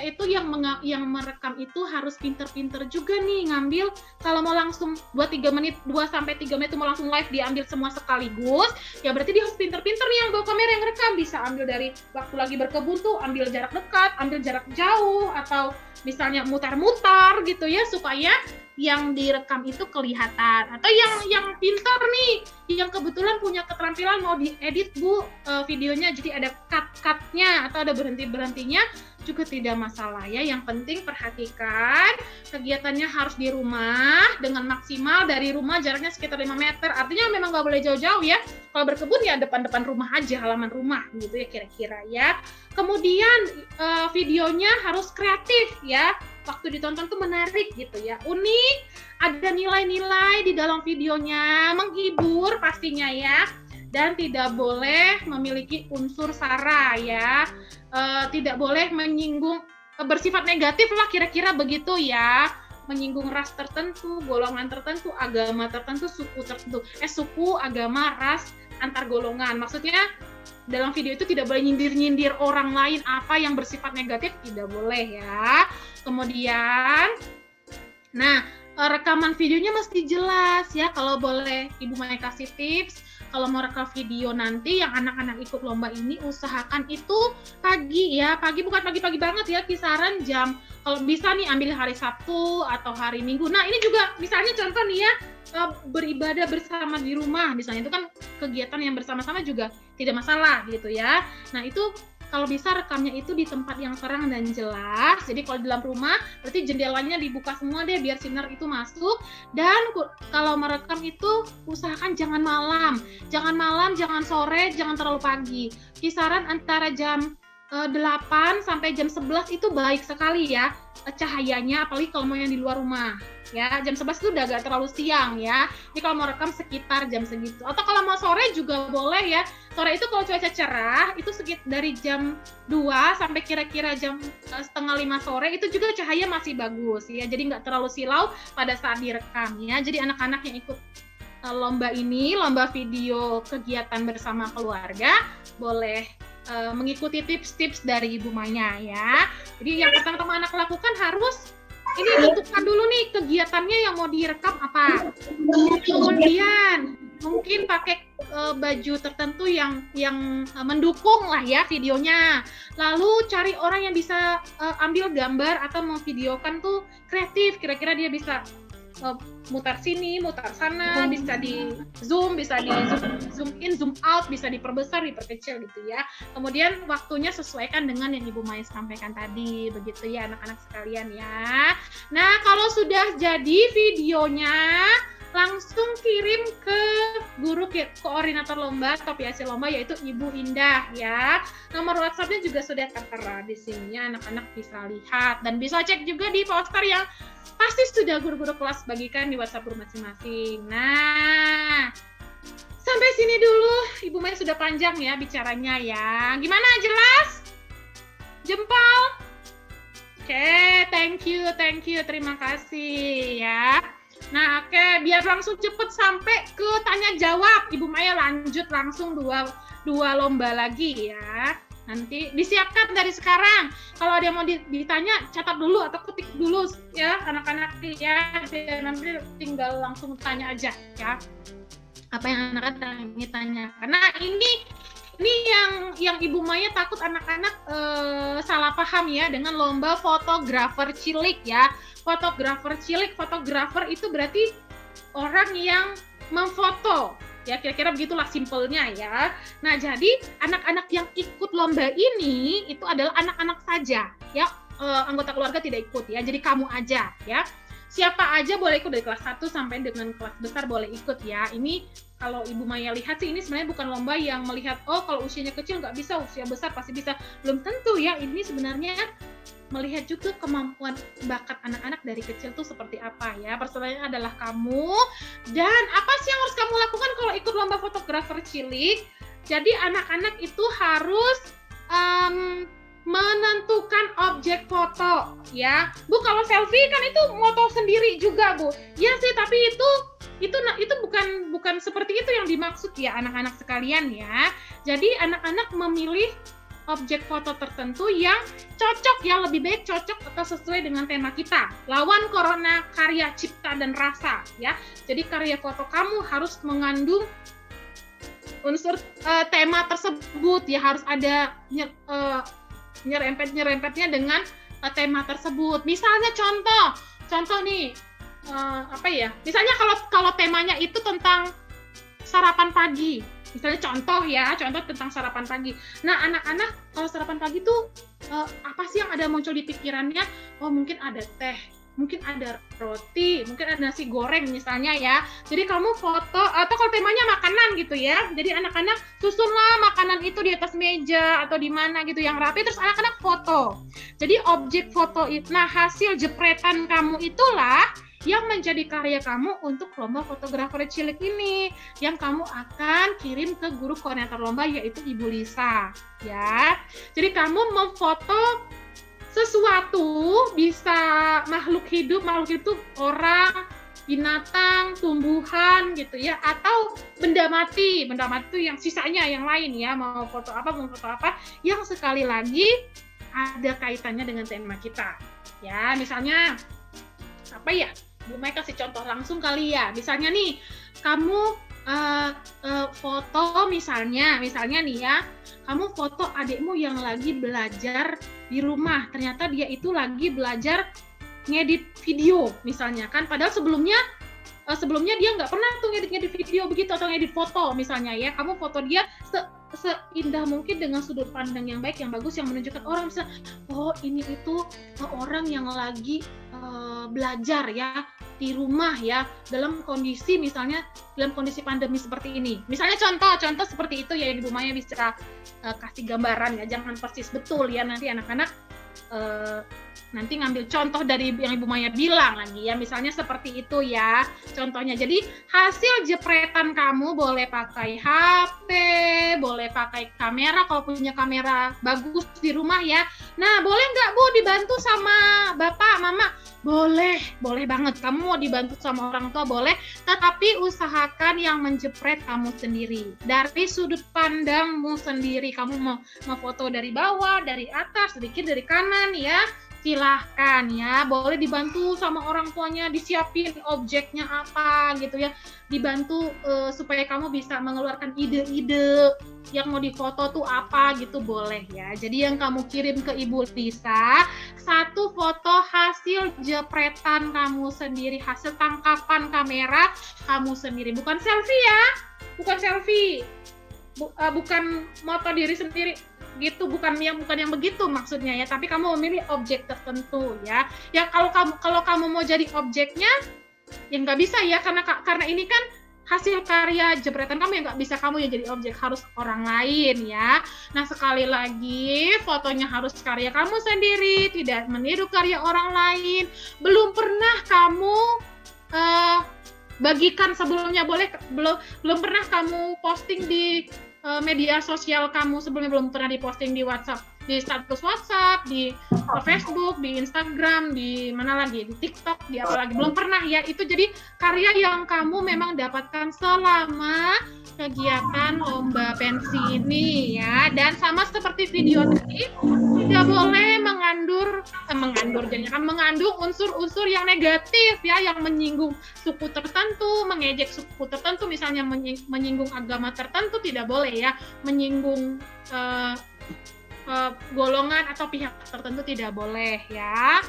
itu yang merekam itu harus pinter-pinter juga nih ngambil. Kalau mau langsung 2-3 menit itu mau langsung live diambil semua sekaligus, ya berarti dia harus pinter-pinter nih yang bawa kamera yang rekam, bisa ambil dari waktu lagi berkebun tuh, ambil jarak dekat, ambil jarak jauh, atau misalnya mutar-mutar gitu ya, supaya yang direkam itu kelihatan. Atau yang pintar nih, yang kebetulan punya keterampilan mau diedit Bu videonya, jadi ada cut-cutnya atau ada berhenti-berhentinya, juga tidak masalah ya. Yang penting perhatikan kegiatannya harus di rumah, dengan maksimal dari rumah jaraknya sekitar 5 meter, artinya memang nggak boleh jauh-jauh ya. Kalau berkebun ya depan-depan rumah aja, halaman rumah gitu ya kira-kira ya. Kemudian videonya harus kreatif ya, waktu ditonton tuh menarik gitu ya, unik, ada nilai-nilai di dalam videonya, menghibur pastinya ya, dan tidak boleh memiliki unsur sara ya, tidak boleh menyinggung, bersifat negatif lah kira-kira begitu ya, menyinggung ras tertentu, golongan tertentu, agama tertentu, suku tertentu, suku, agama, ras, antar golongan. Maksudnya dalam video itu tidak boleh nyindir-nyindir orang lain apa yang bersifat negatif, tidak boleh ya. Kemudian, nah rekaman videonya mesti jelas ya. Kalau boleh Ibu Maya kasih tips, kalau mau rekam video nanti yang anak-anak ikut lomba ini, usahakan itu pagi ya. Pagi, bukan pagi-pagi banget ya, kisaran jam, kalau bisa nih ambil hari Sabtu atau hari Minggu. Nah, ini juga misalnya contoh nih ya, beribadah bersama di rumah misalnya, itu kan kegiatan yang bersama-sama juga tidak masalah gitu ya. Nah, itu kalau bisa rekamnya itu di tempat yang terang dan jelas. Jadi kalau di dalam rumah berarti jendelanya dibuka semua deh biar sinar itu masuk. Dan kalau merekam itu usahakan jangan malam, jangan sore, jangan terlalu pagi. Kisaran antara jam 8 sampai jam 11 itu baik sekali ya cahayanya, apalagi kalau mau yang di luar rumah ya. Jam 11 itu udah agak terlalu siang ya, jadi kalau mau rekam sekitar jam segitu. Atau kalau mau sore juga boleh ya. Sore itu kalau cuaca cerah itu sekitar dari jam 2 sampai kira-kira jam 4:30 sore itu juga cahaya masih bagus ya, jadi nggak terlalu silau pada saat direkam ya. Jadi anak-anak yang ikut lomba ini, lomba video kegiatan bersama keluarga, boleh mengikuti tips-tips dari Ibu Maya ya. Jadi yang pertama-tama anak lakukan harus ini tentukan dulu nih kegiatannya yang mau direkam apa. Kemudian mungkin pakai baju tertentu yang mendukung lah ya videonya. Lalu cari orang yang bisa ambil gambar atau memvideokan tuh kreatif. Kira-kira dia bisa mutar sini, mutar sana, bisa di zoom in, zoom out, bisa diperbesar, diperkecil gitu ya. Kemudian waktunya sesuaikan dengan yang Ibu Maya sampaikan tadi, begitu ya anak-anak sekalian ya. Nah, kalau sudah jadi videonya, langsung kirim ke guru koordinator lomba atau PIC lomba, yaitu Ibu Indah ya. Nomor WhatsApp-nya juga sudah tertera di sini, anak-anak bisa lihat dan bisa cek juga di poster yang pasti sudah guru-guru kelas bagikan di WhatsApp guru masing-masing. Nah, sampai sini dulu Ibu Maya, sudah panjang ya bicaranya ya. Gimana, jelas? Jempol? Oke, thank you, terima kasih ya. Nah, oke, biar langsung cepet sampai ke tanya jawab, Ibu Maya lanjut langsung dua lomba lagi ya. Nanti disiapkan dari sekarang. Kalau ada yang mau ditanya, catat dulu atau ketik dulu ya anak-anak ya. Nanti tinggal langsung tanya aja ya. Apa yang anak-anak ingin tanya. Karena ini yang Ibu Maya takut anak-anak salah paham ya dengan lomba fotografer cilik ya. Fotografer itu berarti orang yang memfoto. Ya, kira-kira begitulah simpelnya ya. Nah, jadi anak-anak yang ikut lomba ini itu adalah anak-anak saja ya. Anggota keluarga tidak ikut ya. Jadi kamu aja ya. Siapa aja boleh ikut dari kelas 1 sampai dengan kelas besar boleh ikut ya. Ini kalau Ibu Maya lihat sih ini sebenarnya bukan lomba yang melihat kalau usianya kecil nggak bisa, usia besar pasti bisa. Belum tentu ya. Ini sebenarnya melihat juga kemampuan bakat anak-anak dari kecil tuh seperti apa ya. Persoalannya adalah kamu, dan apa sih yang harus kamu lakukan kalau ikut lomba fotografer cilik. Jadi anak-anak itu harus menentukan objek foto ya. Bu, kalau selfie kan itu moto sendiri juga, Bu. Ya sih, tapi itu bukan seperti itu yang dimaksud ya anak-anak sekalian ya. Jadi anak-anak memilih objek foto tertentu yang cocok ya, lebih baik cocok atau sesuai dengan tema kita. Lawan Corona, karya cipta dan rasa ya. Jadi karya foto kamu harus mengandung unsur tema tersebut ya, harus ada nyerempetnya dengan tema tersebut. Misalnya contoh nih misalnya kalau temanya itu tentang sarapan pagi. Misalnya contoh tentang sarapan pagi. Nah, anak-anak kalau sarapan pagi tuh apa sih yang ada muncul di pikirannya? Oh, mungkin ada teh, mungkin ada roti, mungkin ada nasi goreng misalnya ya. Jadi kamu foto, atau kalau temanya makanan gitu ya. Jadi anak-anak susunlah makanan itu di atas meja atau di mana gitu yang rapi, terus anak-anak foto. Jadi objek foto itu, nah hasil jepretan kamu itulah yang menjadi karya kamu untuk lomba fotografer cilik ini, yang kamu akan kirim ke guru koordinator lomba yaitu Ibu Lisa ya. Jadi kamu memfoto sesuatu, bisa makhluk hidup orang, binatang, tumbuhan gitu ya, atau benda mati itu yang sisanya yang lain ya, mau foto apa yang sekali lagi ada kaitannya dengan tema kita ya. Misalnya apa ya, Bu Mai kasih contoh langsung kali ya. Misalnya nih, kamu foto misalnya nih ya, kamu foto adikmu yang lagi belajar di rumah. Ternyata dia itu lagi belajar ngedit video misalnya kan. Padahal sebelumnya dia nggak pernah tuh ngedit video begitu atau ngedit foto misalnya ya. Kamu foto dia seindah mungkin dengan sudut pandang yang baik, yang bagus, yang menunjukkan orang bisa, oh ini itu orang yang lagi belajar ya di rumah ya, dalam kondisi pandemi seperti ini. Misalnya contoh seperti itu ya, yang Ibu Maya bisa kasih gambaran ya, jangan persis betul ya, nanti anak-anak nanti ngambil contoh dari yang Ibu Maya bilang lagi ya, misalnya seperti itu ya contohnya. Jadi hasil jepretan kamu boleh pakai HP, boleh pakai kamera kalau punya kamera bagus di rumah ya. Nah, boleh nggak Bu dibantu sama Bapak, Mama? Boleh banget. Kamu mau dibantu sama orang tua boleh, tetapi usahakan yang menjepret kamu sendiri, dari sudut pandangmu sendiri. Kamu mau foto dari bawah, dari atas, sedikit dari kanan ya, silahkan ya. Boleh dibantu sama orang tuanya, disiapin objeknya apa gitu ya, dibantu supaya kamu bisa mengeluarkan ide-ide yang mau difoto tuh apa gitu, boleh ya. Jadi yang kamu kirim ke Ibu Lisa, satu foto hasil jepretan kamu sendiri, hasil tangkapan kamera kamu sendiri, bukan selfie ya, bukan moto diri sendiri gitu, bukan yang begitu maksudnya ya, tapi kamu memilih objek tertentu ya. Ya kalau kamu mau jadi objeknya ya nggak bisa ya, karena ini kan hasil karya jepretan kamu, yang nggak bisa kamu yang jadi objek, harus orang lain ya. Nah, sekali lagi fotonya harus karya kamu sendiri, tidak meniru karya orang lain. Belum pernah kamu bagikan sebelumnya, belum pernah kamu posting di media sosial kamu sebelumnya, belum pernah diposting di WhatsApp di status WhatsApp, di Facebook, di Instagram, di mana lagi, di TikTok, di apa lagi, belum pernah ya. Itu jadi karya yang kamu memang dapatkan selama kegiatan lomba pensi ini ya. Dan sama seperti video tadi, tidak boleh mengandung unsur-unsur yang negatif ya, yang menyinggung suku tertentu, mengejek suku tertentu, misalnya menyinggung agama tertentu, tidak boleh ya, menyinggung golongan atau pihak tertentu tidak boleh ya.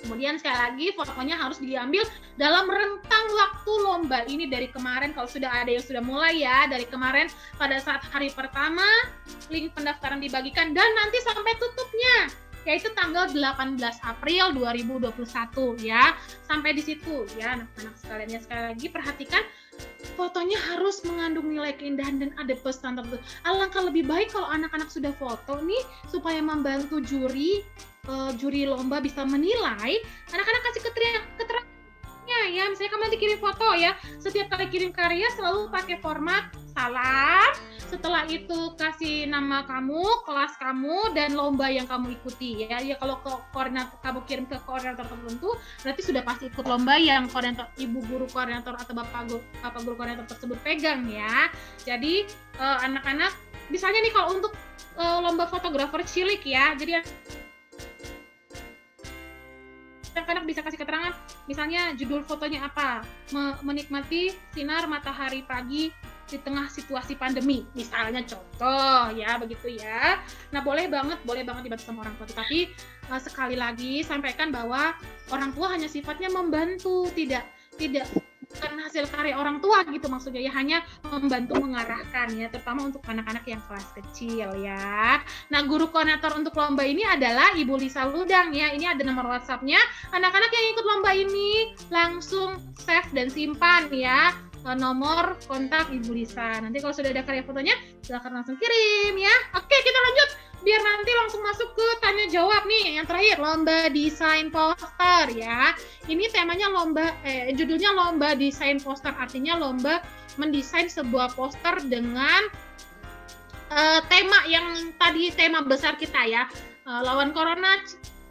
Kemudian sekali lagi fotonya harus diambil dalam rentang waktu lomba ini dari kemarin, kalau sudah ada yang sudah mulai ya, dari kemarin pada saat hari pertama link pendaftaran dibagikan dan nanti sampai tutupnya, yaitu tanggal 18 April 2021 ya. Sampai di situ ya anak-anak sekalian ya. Sekali lagi perhatikan fotonya harus mengandung nilai keindahan dan ada pesan tertentu. Alangkah lebih baik kalau anak-anak sudah foto nih supaya membantu juri lomba bisa menilai, anak-anak kasih keterangannya ya. Misalnya kamu nanti kirim foto ya, setiap kali kirim karya selalu pakai format salam, setelah itu kasih nama kamu, kelas kamu, dan lomba yang kamu ikuti ya. Ya kalau koordinator kamu kirim ke koordinator tertentu, berarti sudah pasti ikut lomba yang koordinator, ibu guru koordinator atau bapak guru koordinator tersebut pegang ya. Jadi anak-anak, misalnya nih kalau untuk lomba fotografer cilik ya, jadi anak-anak bisa kasih keterangan, misalnya judul fotonya apa, menikmati sinar matahari pagi di tengah situasi pandemi, misalnya contoh ya, begitu ya. Nah boleh banget dibantu sama orang tua, tapi sekali lagi sampaikan bahwa orang tua hanya sifatnya membantu, tidak bukan hasil karya orang tua gitu maksudnya ya, hanya membantu mengarahkan ya, terutama untuk anak-anak yang kelas kecil ya. Nah guru koordinator untuk lomba ini adalah Ibu Lisa Ludang ya. Ini ada nomor WhatsApp-nya. Anak-anak yang ikut lomba ini langsung save dan simpan ya nomor kontak Ibu Lisa. Nanti kalau sudah ada karya fotonya silakan langsung kirim ya. Oke, kita lanjut biar nanti langsung masuk ke tanya jawab nih. Yang terakhir, lomba desain poster ya. Ini temanya judulnya lomba desain poster, artinya lomba mendesain sebuah poster dengan tema yang tadi, tema besar kita ya, lawan corona,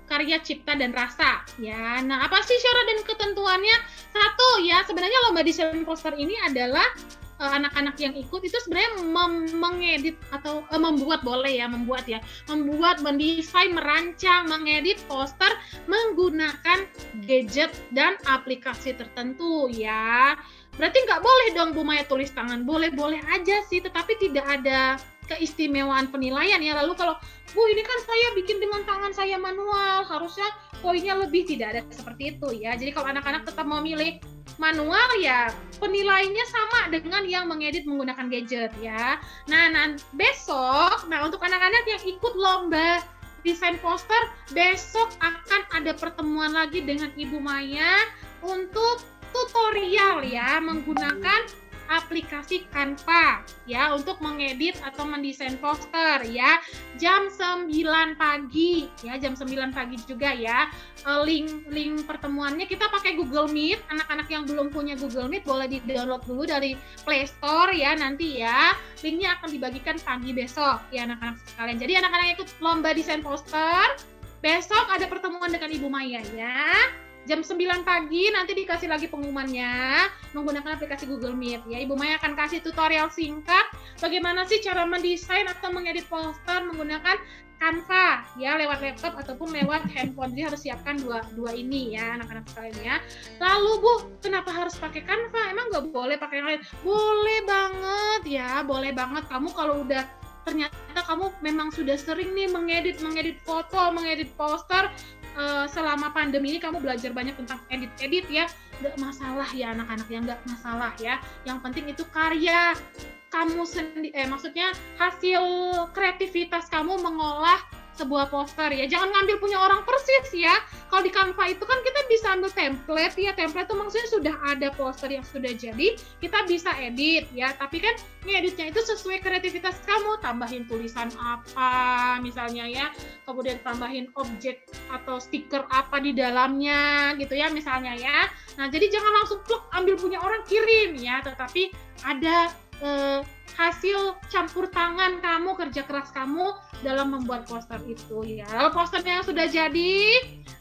karya cipta dan rasa ya. Nah apa sih syarat dan ketentuannya? Satu ya, sebenarnya lomba desain poster ini adalah anak-anak yang ikut itu sebenarnya mengedit atau membuat, mendesain, merancang, mengedit poster menggunakan gadget dan aplikasi tertentu ya. Berarti nggak boleh dong Bu Maya tulis tangan, boleh-boleh aja sih, tetapi tidak ada keistimewaan penilaian ya. Lalu kalau Bu ini kan saya bikin dengan tangan saya manual, harusnya poinnya lebih, tidak ada seperti itu ya. Jadi kalau anak-anak tetap mau milih manual ya penilaiannya sama dengan yang mengedit menggunakan gadget ya. Nah besok, untuk anak-anak yang ikut lomba desain poster, besok akan ada pertemuan lagi dengan Ibu Maya untuk tutorial ya menggunakan aplikasi Canva ya untuk mengedit atau mendesain poster ya, jam 9 pagi ya, jam 9 pagi juga ya. Link pertemuannya kita pakai Google Meet. Anak-anak yang belum punya Google Meet boleh di-download dulu dari Play Store ya nanti ya. Linknya akan dibagikan pagi besok ya anak-anak sekalian. Jadi anak-anak yang ikut lomba desain poster, besok ada pertemuan dengan Ibu Maya ya. Jam 9 pagi nanti dikasih lagi pengumumannya menggunakan aplikasi Google Meet ya. Ibu Maya akan kasih tutorial singkat bagaimana sih cara mendesain atau mengedit poster menggunakan Canva ya, lewat laptop ataupun lewat handphone. Jadi harus siapkan dua ini ya anak-anak sekalian ya. Lalu Bu, kenapa harus pakai Canva? Emang nggak boleh pakai yang lain? Boleh banget ya, boleh banget. Kamu kalau udah ternyata kamu memang sudah sering nih mengedit foto, mengedit poster, selama pandemi ini kamu belajar banyak tentang edit ya, nggak masalah ya anak-anak ya, nggak masalah ya. Yang penting itu karya kamu sendiri, maksudnya hasil kreativitas kamu mengolah sebuah poster ya. Jangan ngambil punya orang persis ya. Kalau di Canva itu kan kita bisa ambil template ya. Template itu maksudnya sudah ada poster yang sudah jadi, kita bisa edit ya. Tapi kan ngeditnya itu sesuai kreativitas kamu. Tambahin tulisan apa misalnya ya. Kemudian tambahin objek atau stiker apa di dalamnya gitu ya misalnya ya. Nah jadi jangan langsung pluk ambil punya orang kirim ya. Tetapi ada hasil campur tangan kamu, kerja keras kamu dalam membuat poster itu ya. Lalu posternya yang sudah jadi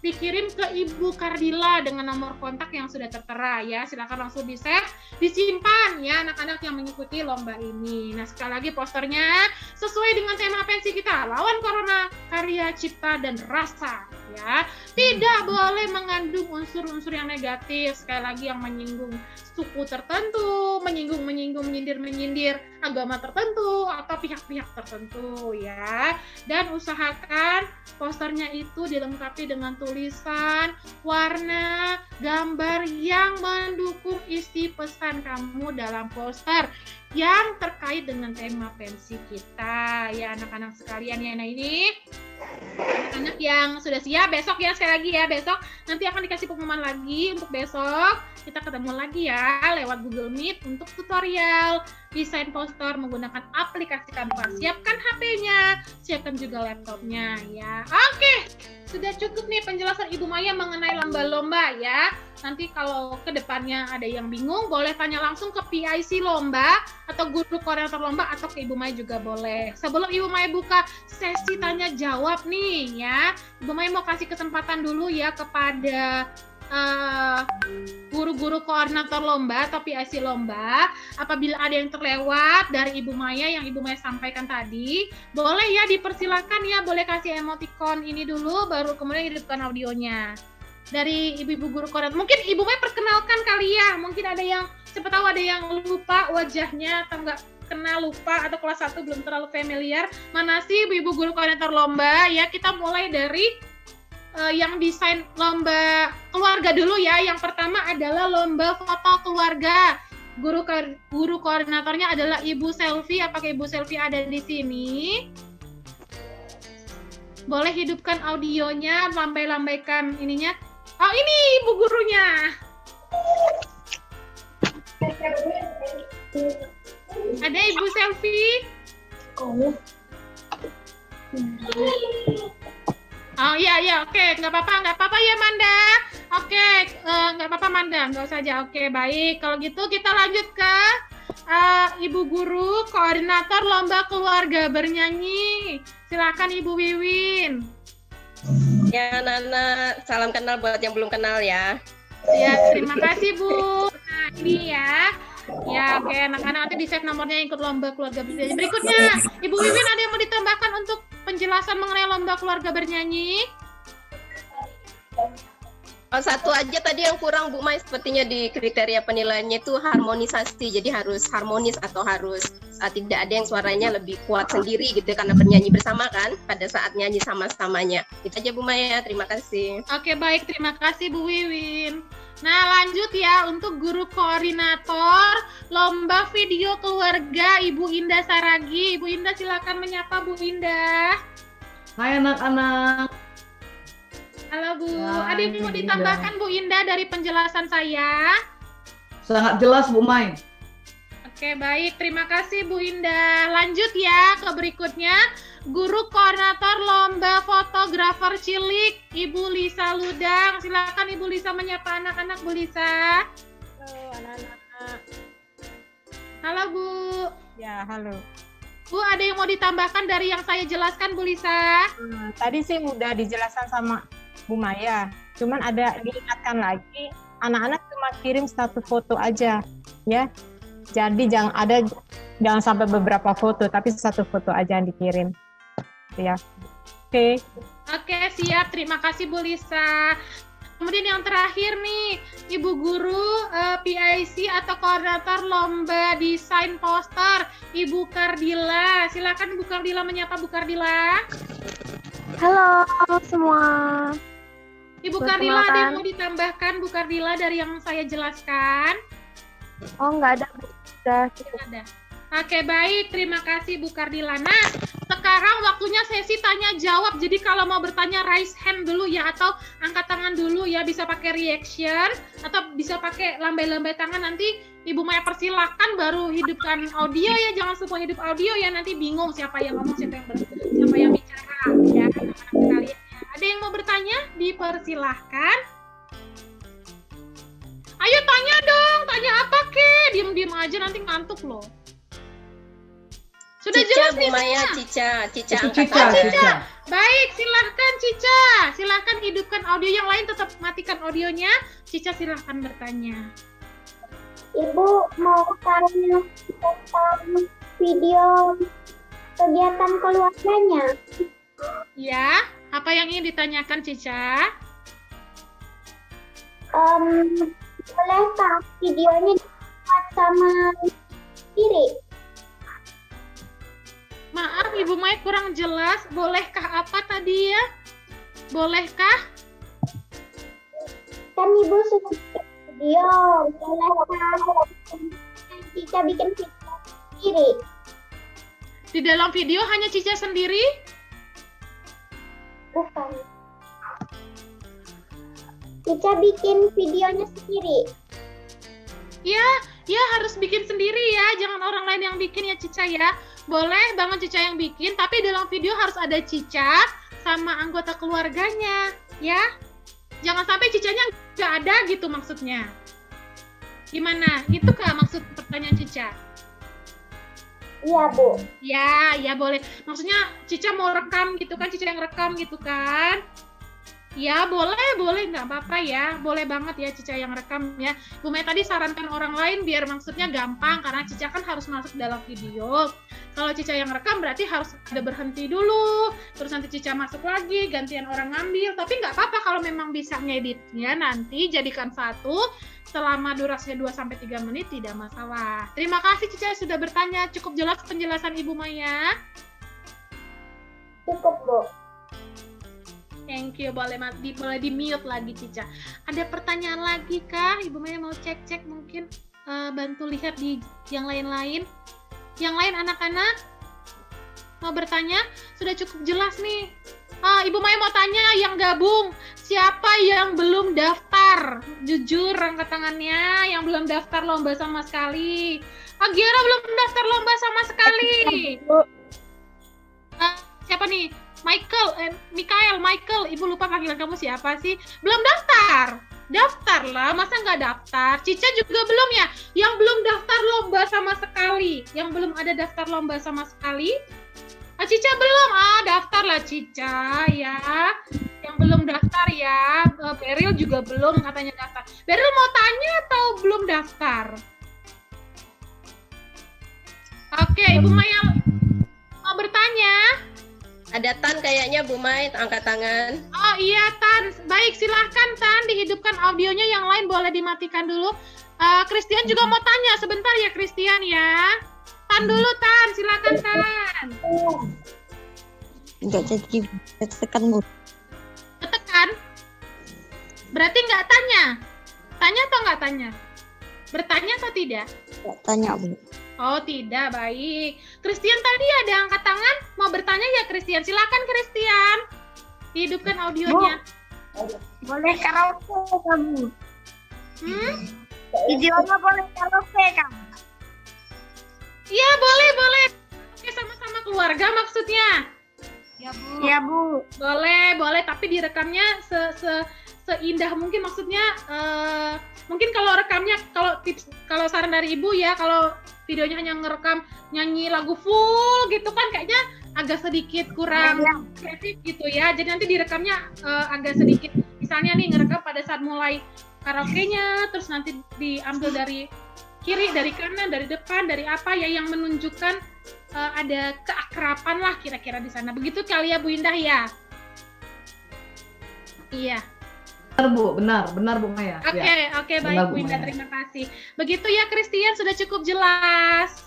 dikirim ke Ibu Kardila dengan nomor kontak yang sudah tertera ya. Silakan langsung di-save, disimpan ya anak-anak yang mengikuti lomba ini. Nah, sekali lagi posternya sesuai dengan tema pensi kita, lawan corona, karya, cipta, dan rasa ya. Tidak boleh mengandung unsur-unsur yang negatif, sekali lagi yang menyinggung suku tertentu, menyinggung, menyindir agama tertentu atau pihak-pihak tertentu ya. Dan usahakan posternya itu dilengkapi dengan tulisan, warna, gambar yang mendukung isi pesan kamu dalam poster yang terkait dengan tema pensi kita ya anak-anak sekalian ya. Nah ini anak-anak yang sudah siap, besok ya sekali lagi ya, besok nanti akan dikasih pengumuman lagi untuk besok. Kita ketemu lagi ya lewat Google Meet untuk tutorial desain poster menggunakan aplikasi Canva. Siapkan HP-nya, siapkan juga laptopnya ya. Oke, sudah cukup nih penjelasan Ibu Maya mengenai lomba-lomba ya. Nanti kalau ke depannya ada yang bingung, boleh tanya langsung ke PIC lomba atau guru koordinator lomba atau ke Ibu Maya juga boleh. Sebelum Ibu Maya buka sesi tanya jawab nih ya, Ibu Maya mau kasih kesempatan dulu ya kepada guru-guru koordinator lomba atau PIC lomba. Apabila ada yang terlewat dari Ibu Maya yang Ibu Maya sampaikan tadi, boleh ya dipersilakan ya, boleh kasih emoticon ini dulu baru kemudian hidupkan audionya. Dari ibu-ibu guru koordinator, mungkin Ibu Maya perkenalkan kali ya, mungkin ada yang, siapa tahu ada yang lupa wajahnya atau nggak kenal, lupa, atau kelas 1 belum terlalu familiar. Mana sih ibu-ibu guru koordinator lomba ya? Kita mulai dari yang desain lomba keluarga dulu ya. Yang pertama adalah lomba foto keluarga. Guru koordinatornya adalah Ibu Selvi. Apakah Ibu Selvi ada di sini? Boleh hidupkan audionya, lambaikan ininya. Oh, ini Ibu gurunya. Ada Ibu Selvi? Oh iya, oke, nggak apa-apa ya Manda. Oke, nggak apa-apa Manda, nggak usah aja. Oke, baik. Kalau gitu kita lanjut ke Ibu Guru Koordinator Lomba Keluarga Bernyanyi. Silakan Ibu Wiwin. Ya, Nana, salam kenal buat yang belum kenal ya. Ya, terima kasih Bu. Nah, ini ya. Ya, oke, anak-anak nanti di-save nomornya yang ikut lomba keluarga bernyanyi. Berikutnya, Ibu Wiwin ada yang mau ditambahkan untuk penjelasan mengenai lomba keluarga bernyanyi? Oh, satu aja tadi yang kurang Bu Mai, sepertinya di kriteria penilaiannya itu harmonisasi. Jadi harus harmonis atau harus tidak ada yang suaranya lebih kuat sendiri gitu karena bernyanyi bersama kan pada saat nyanyi sama-samanya. Itu aja Bu Maya, terima kasih. Oke, baik, terima kasih Bu Wiwin. Nah, lanjut ya untuk guru koordinator lomba video keluarga Ibu Indah Saragi. Ibu Indah silakan menyapa Bu Indah. Hai anak-anak. Halo Bu, Hai, ada yang mau Bu ditambahkan Bu Indah dari penjelasan saya? Sangat jelas Bu Mai. Oke, baik. Terima kasih Bu Indah. Lanjut ya ke berikutnya. Guru koordinator lomba fotografer cilik, Ibu Lisa Ludang. Silakan Ibu Lisa menyapa anak-anak, Bu Lisa. Halo anak-anak. Halo Bu. Ya, halo. Bu, ada yang mau ditambahkan dari yang saya jelaskan Bu Lisa? Tadi sih udah dijelaskan sama Bu Maya. Cuman ada diingatkan lagi, anak-anak cuma kirim satu foto aja, ya. Jadi jangan sampai beberapa foto, tapi satu foto aja yang dikirim. Ya. Oke. Oke, siap. Terima kasih Bu Lisa. Kemudian yang terakhir nih, Ibu Guru PIC atau Koordinator Lomba Desain Poster, Ibu Kardila. Silakan Ibu Kardila menyapa Bu Kardila. Halo semua. Ibu Kardila, ada yang mau ditambahkan Bu Kardila dari yang saya jelaskan? Oh, nggak ada. Udah. Tidak ada. Oke, baik. Terima kasih Bu Kardila. Nah, sekarang waktunya sesi tanya jawab. Jadi kalau mau bertanya raise hand dulu ya, atau angkat tangan dulu ya. Bisa pakai reaction atau bisa pakai lambai-lambai tangan. Nanti Ibu Maya persilahkan baru hidupkan audio ya. Jangan semua hidup audio ya. Nanti bingung siapa yang ngomong, siapa yang bicara ya, anak-anak sekalian ya. Ada yang mau bertanya? Dipersilahkan. Ayo tanya dong. Tanya apa ke? Diem-diem aja nanti ngantuk loh. Sudah Cica, jelas Bu nih Maya, semua? Cica Itu angkat Cica, tangan. Cica. Baik, silahkan Cica. Silahkan hidupkan audio, yang lain tetap matikan audionya. Cica silahkan bertanya. Ibu mau tanya tentang video kegiatan keluarganya. Ya, apa yang ingin ditanyakan Cica? Bolehkah videonya dibuat sama diri? Maaf, Ibu Maya kurang jelas. Bolehkah apa tadi ya? Bolehkah? Kan ibu sudah bikin video. Bolehkah Cica bikin video sendiri? Di dalam video hanya Cica sendiri? Bukan. Cica bikin videonya sendiri. Ya harus bikin sendiri ya. Jangan orang lain yang bikin ya Cica ya. Boleh banget Cica yang bikin, tapi dalam video harus ada Cica sama anggota keluarganya, ya. Jangan sampai Cicanya nggak ada gitu maksudnya. Gimana? Itu kah maksud pertanyaan Cica? Iya, Bu. Ya boleh. Maksudnya Cica mau rekam gitu kan, Cica yang rekam gitu kan? Ya boleh, nggak apa-apa ya. Boleh banget ya Cica yang rekam ya. Bu Maya tadi sarankan orang lain biar maksudnya gampang, karena Cica kan harus masuk dalam video. Kalau Cica yang rekam berarti harus ada berhenti dulu, terus nanti Cica masuk lagi, gantian orang ngambil. Tapi nggak apa-apa kalau memang bisa ngeditnya, nanti jadikan satu selama durasinya 2-3 menit, tidak masalah. Terima kasih Cica sudah bertanya. Cukup jelas penjelasan Ibu Maya? Cukup, Bu. Thank you. Boleh di mute lagi Cica. Ada pertanyaan lagi kah? Ibu Maya mau cek mungkin bantu lihat di yang lain-lain. Yang lain anak-anak mau bertanya? Sudah cukup jelas nih. Ibu Maya mau tanya yang gabung, siapa yang belum daftar? Jujur angkat tangannya yang belum daftar lomba sama sekali. Giara belum daftar lomba sama sekali. Siapa nih? Michael, Ibu lupa panggilan kamu siapa sih? Belum daftar? Daftar lah, masa nggak daftar? Cica juga belum ya? Yang belum daftar lomba sama sekali? Yang belum ada daftar lomba sama sekali? Cica belum? Daftar lah Cica ya. Yang belum daftar ya. Beryl juga belum katanya daftar. Beryl mau tanya atau belum daftar? Oke, Ibu Maya mau bertanya? Ada Tan kayaknya, Bu Mai, angkat tangan. Oh iya Tan, baik silahkan Tan, dihidupkan audionya, yang lain boleh dimatikan dulu. Christian juga mau tanya, sebentar ya Christian ya. Tan dulu Tan, silakan Tan. Enggak jadi tekan, Bu. Tekan? Berarti nggak tanya? Tanya atau nggak tanya? Bertanya atau tidak? Enggak tanya, Bu. Oh tidak, baik. Christian tadi ada angkat tangan, mau bertanya ya Christian? Silakan Christian, hidupkan audionya. Boleh karaoke kamu? Videonya boleh karaoke kamu? Iya boleh. Oke, sama-sama keluarga maksudnya? Ya Bu. Ya Bu. Boleh, tapi direkamnya seindah mungkin, maksudnya mungkin kalau rekamnya, kalau saran dari Ibu ya, kalau videonya hanya ngerekam nyanyi lagu full gitu kan kayaknya agak sedikit kurang kreatif gitu ya. Jadi nanti direkamnya agak sedikit, misalnya nih ngerekam pada saat mulai karaoke-nya, terus nanti diambil dari kiri, dari kanan, dari depan, dari apa ya yang menunjukkan ada keakraban lah kira-kira di sana. Begitu kali ya Bu Indah ya? Iya. Benar Bu Maya. Oke, baik Bu Indah, terima kasih. Begitu ya Christian, sudah cukup jelas.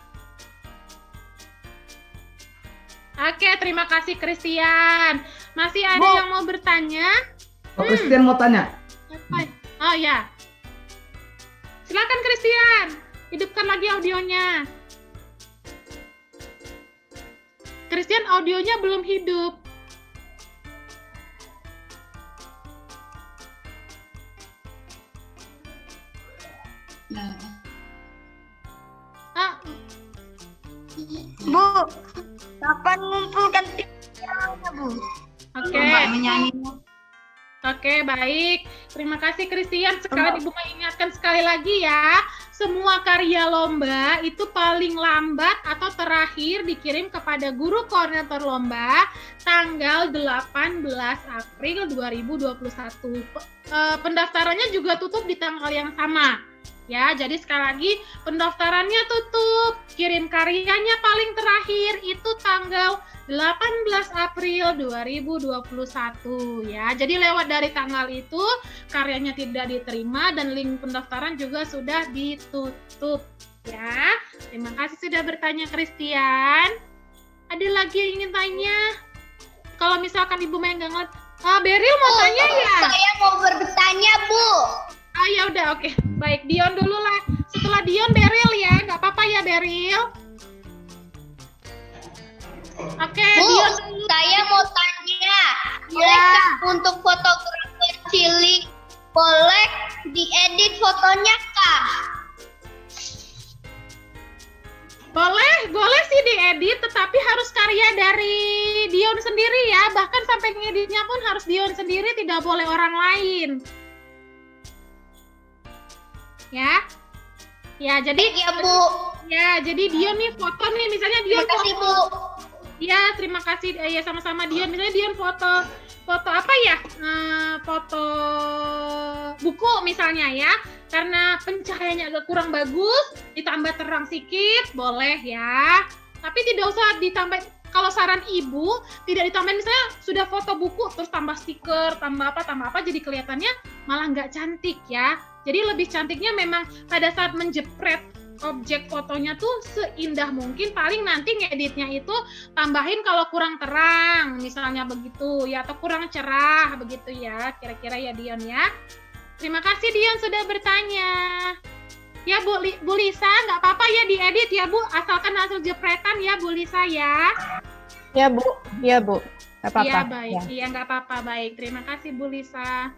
Oke, terima kasih Christian. Masih ada yang mau bertanya? Christian mau tanya. Oh ya. Silakan Christian, hidupkan lagi audionya. Christian, audionya belum hidup. Bu, kapan ngumpulkan timnya Bu? Oke. Oke, baik. Terima kasih Christian. Sekarang Ibu mengingatkan sekali lagi ya, semua karya lomba itu paling lambat atau terakhir dikirim kepada guru koordinator lomba tanggal 18 April 2021. Pendaftarannya juga tutup di tanggal yang sama. Ya, jadi sekali lagi pendaftarannya tutup, kirim karyanya paling terakhir itu tanggal 18 April 2021 ya. Jadi lewat dari tanggal itu karyanya tidak diterima dan link pendaftaran juga sudah ditutup ya. Terima kasih sudah bertanya Christian. Ada lagi yang ingin tanya? Kalau misalkan Ibu Maya nggak ngerti, Beril mau tanya ya? Saya mau bertanya, Bu. Ya udah, oke. Baik, Dion dulu lah. Setelah Dion, Beril ya. Nggak apa-apa ya, Beril. Oke, Bu, Dion dulu. saya mau tanya. Bolehkah untuk fotografer cilik boleh diedit fotonya kah? Boleh sih diedit, tetapi harus karya dari Dion sendiri ya. Bahkan sampai ngeditnya pun harus Dion sendiri, tidak boleh orang lain. Ya, jadi Ya, Bu. ya, jadi Dion nih foto nih, misalnya Dion Terima kasih, Bu. Ya, terima kasih ya sama-sama Dion. Misalnya Dion foto apa ya? Foto buku misalnya ya. Karena pencahayaannya agak kurang bagus, ditambah terang sedikit, boleh ya. Tapi tidak usah ditambah. Kalau saran Ibu, tidak ditambah misalnya sudah foto buku terus tambah stiker, tambah apa, jadi kelihatannya malah nggak cantik ya. Jadi lebih cantiknya memang pada saat menjepret objek fotonya tuh seindah mungkin, paling nanti ngeditnya itu tambahin kalau kurang terang misalnya begitu ya, atau kurang cerah begitu ya, kira-kira ya Dion ya. Terima kasih Dion sudah bertanya. Ya Bu Lisa, nggak apa-apa ya diedit ya Bu, asalkan hasil jepretan ya Bu Lisa ya. Ya Bu, nggak apa-apa. Iya baik, iya nggak apa-apa, baik. Terima kasih Bu Lisa.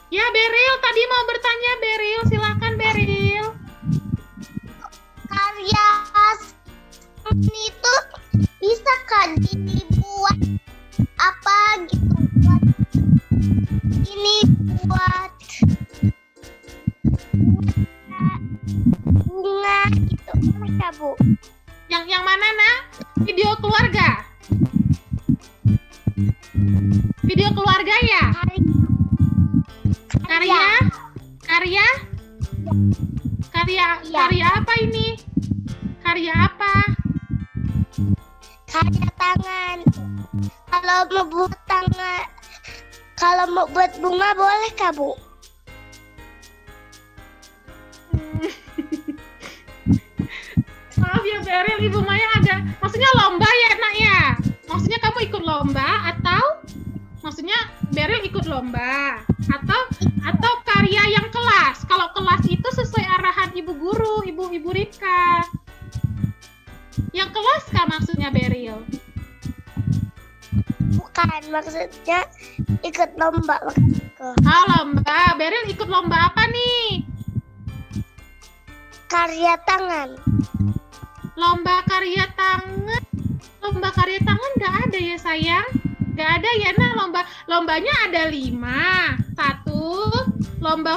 Ya Beril, tadi mau bertanya Beril, silakan Beril. Karya ini tuh bisa kan dibuat apa gitu, buat ini buat bunga gitu, bisa Bu? Yang mana nak? Video keluarga? Video keluarga ya? Karya apa ini? Karya apa? Karya tangan. Kalau mau buat bunga boleh kah Bu? Maaf ya Beril, Ibu Maya ada, maksudnya lomba ya nak ya? Maksudnya kamu ikut lomba atau maksudnya Beril ikut lomba atau karya yang kelas? Kalau kelas itu sesuai arahan Ibu Guru, Ibu Rika. Yang kelas kah maksudnya Beril? Bukan, maksudnya ikut lomba. Lomba. Beril ikut lomba apa nih? Karya tangan. Lomba karya tangan nggak ada ya sayang, nggak ada ya. Nah lombanya ada 5. 1, lomba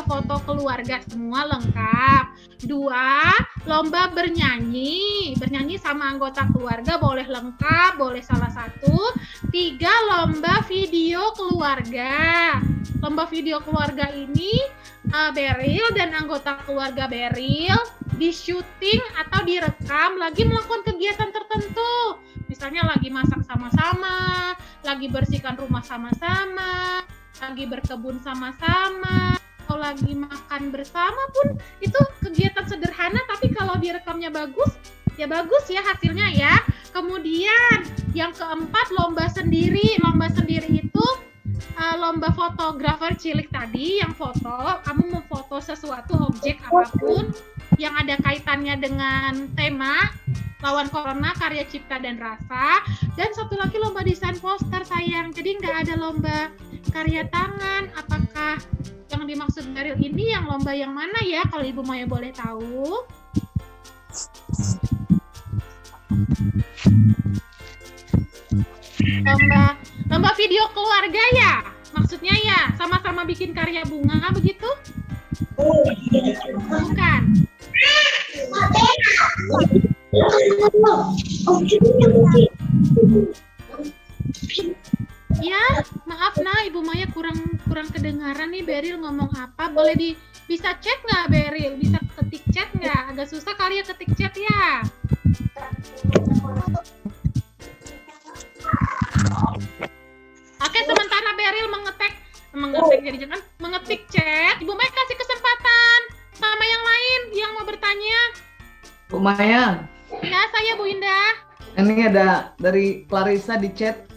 foto keluarga semua lengkap. 2, lomba bernyanyi sama anggota keluarga boleh lengkap, boleh salah satu. 3, lomba video keluarga. Lomba video keluarga ini Beril dan anggota keluarga Beril di syuting atau direkam lagi melakukan kegiatan tertentu. Misalnya lagi masak sama-sama, lagi bersihkan rumah sama-sama, lagi berkebun sama-sama, atau lagi makan bersama pun itu kegiatan sederhana, tapi kalau direkamnya bagus, ya bagus ya hasilnya ya. Kemudian yang keempat lomba sendiri. Lomba sendiri itu lomba fotografer cilik tadi, yang foto, kamu memfoto sesuatu objek apapun yang ada kaitannya dengan tema lawan corona, karya cipta dan rasa. Dan satu lagi lomba desain poster sayang. Jadi nggak ada lomba karya tangan. Apakah yang dimaksud Beril ini yang lomba yang mana ya, kalau Ibu Maya boleh tahu? Lomba video keluarga ya, maksudnya ya, sama-sama bikin karya bunga begitu? Bukan. Ya, maaf nah Ibu Maya kurang kedengaran nih Beril ngomong apa. Boleh bisa chat nggak Beril? Bisa ketik chat nggak? Agak susah kali ya ketik chat ya. Oke, sementara Beril mengetik jadi jangan mengetik chat. Ibu Maya kasih kesempatan sama yang lain yang mau bertanya. Bu Maya. Ya, saya Bu Indah. Ini ada dari Clarissa di chat.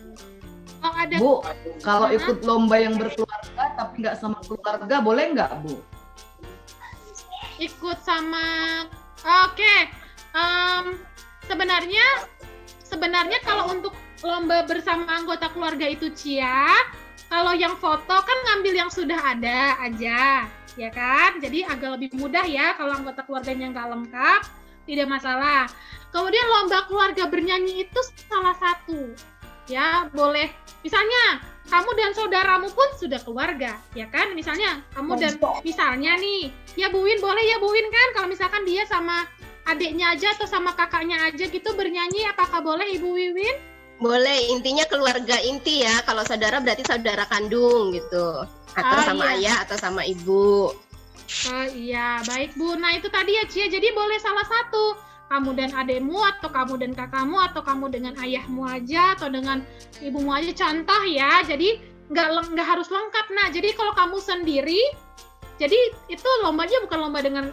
Oh, ada. Bu, kalau ikut lomba yang berkeluarga tapi nggak sama keluarga, boleh nggak, Bu? Ikut sama... Oke. Sebenarnya kalau untuk lomba bersama anggota keluarga itu Cia, kalau yang foto kan ngambil yang sudah ada aja, ya kan? Jadi agak lebih mudah ya kalau anggota keluarganya nggak lengkap, tidak masalah. Kemudian lomba keluarga bernyanyi itu salah satu. Ya, boleh. Misalnya, kamu dan saudaramu pun sudah keluarga, ya kan? Misalnya, kamu dan misalnya nih, ya Bu Win, boleh ya Bu Win kan? Kalau misalkan dia sama adiknya aja atau sama kakaknya aja gitu bernyanyi, apakah boleh Ibu Wiwin? Boleh, intinya keluarga inti ya. Kalau saudara berarti saudara kandung gitu. Atau sama ayah atau sama ibu. Oh iya, baik Bu. Nah itu tadi ya Cia, jadi boleh salah satu. Kamu dan adekmu, atau kamu dan kakakmu, atau kamu dengan ayahmu aja, atau dengan ibumu aja, contoh ya. Jadi nggak harus lengkap. Nah, jadi kalau kamu sendiri, jadi itu lombanya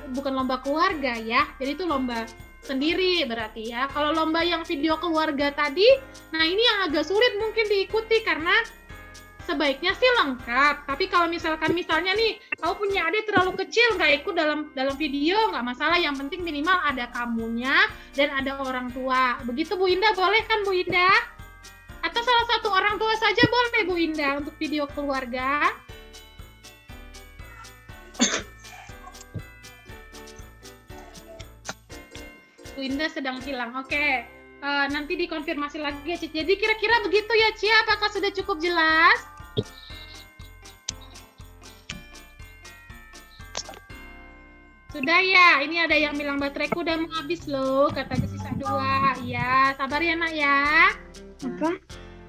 bukan lomba keluarga ya. Jadi itu lomba sendiri berarti ya. Kalau lomba yang video keluarga tadi, nah ini yang agak sulit mungkin diikuti karena sebaiknya sih lengkap. Tapi kalau misalnya nih, kamu punya adik terlalu kecil, nggak ikut dalam video, nggak masalah. Yang penting minimal ada kamunya dan ada orang tua. Begitu Bu Indah, boleh kan Bu Indah? Atau salah satu orang tua saja boleh Bu Indah untuk video keluarga? Bu Indah sedang hilang. Oke. Nanti dikonfirmasi lagi ya Cia. Jadi kira-kira begitu ya Cia, apakah sudah cukup jelas? Sudah ya, ini ada yang bilang bateraiku udah mau habis loh, katanya sisa 2. Ya, sabar ya nak ya. Apa?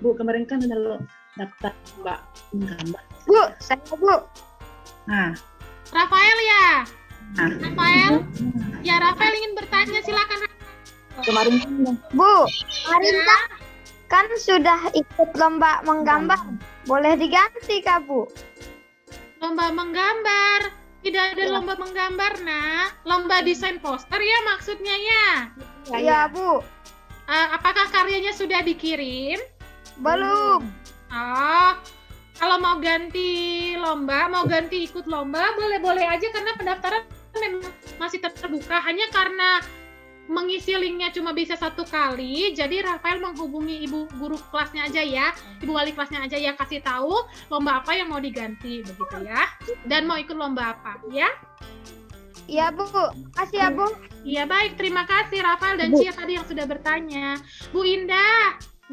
Bu, kemarin kan udah lo daftar Mbak gambar. Bu, saya Bu. Nah, Rafael ya? Nah. Rafael? Ya, Rafael ingin bertanya, silakan. kemarin kan Bu, kemarin kan sudah ikut lomba menggambar. Boleh diganti Kak Bu? Lomba menggambar. Tidak ada lomba menggambar, nak. Lomba desain poster ya maksudnya ya? Iya, Bu. Apakah karyanya sudah dikirim? Belum. Oh, kalau mau ganti ikut lomba, boleh-boleh aja karena pendaftaran memang masih terbuka. Hanya karena mengisi linknya cuma bisa 1 kali, jadi Rafael menghubungi ibu guru kelasnya aja ya, ibu wali kelasnya aja ya, kasih tahu lomba apa yang mau diganti begitu ya, dan mau ikut lomba apa ya. Iya Bu, makasih ya Bu. Iya baik, terima kasih Rafael dan Cia tadi yang sudah bertanya. Bu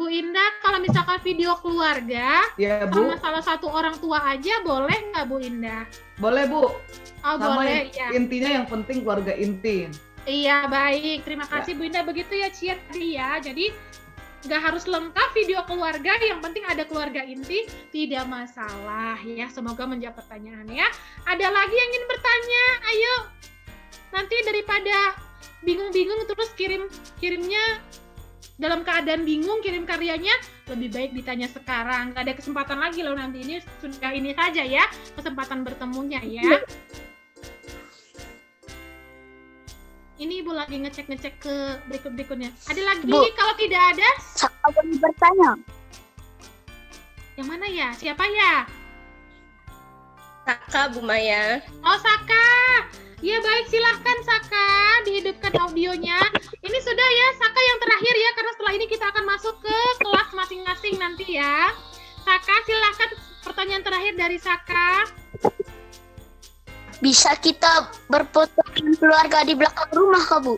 Indah, kalau misalkan video keluarga Ya Bu. sama salah satu orang tua aja boleh nggak Bu Indah? Boleh Bu. Oh Sama boleh ya. Intinya yang penting keluarga inti. Iya baik, terima kasih Bu Indah. Begitu ya Cia tadi ya. Jadi nggak harus lengkap video keluarga, yang penting ada keluarga inti, tidak masalah ya. Semoga menjawab pertanyaan ya. Ada lagi yang ingin bertanya? Ayo. Nanti daripada bingung-bingung terus kirimnya dalam keadaan bingung kirim karyanya, lebih baik ditanya sekarang. Nggak ada kesempatan lagi loh nanti, ini sudah ini saja ya kesempatan bertemunya ya. Ini Ibu lagi ngecek ke berikutnya. Ada lagi? Bu, kalau tidak ada, Saka boleh bertanya. Yang mana ya? Siapa ya? Saka, Bu Maya. Oh, Saka. Ya baik, silahkan Saka, dihidupkan audionya. Ini sudah ya, Saka yang terakhir ya, karena setelah ini kita akan masuk ke kelas masing-masing nanti ya. Saka, silahkan pertanyaan terakhir dari Saka. Bisa kita berfoto dengan keluarga di belakang rumah Kak Bu?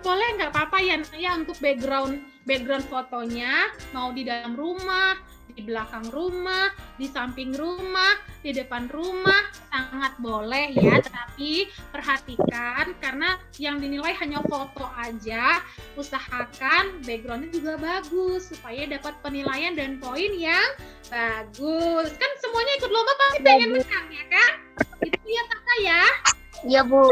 Boleh nggak apa-apa ya untuk background fotonya mau di dalam rumah, di belakang rumah, di samping rumah, di depan rumah, sangat boleh ya. Tetapi perhatikan, karena yang dinilai hanya foto aja, usahakan backgroundnya juga bagus supaya dapat penilaian dan poin yang bagus. Kan semuanya ikut lomba pasti pengen menang ya kan? Itu ya Kakak ya. Iya, Bu.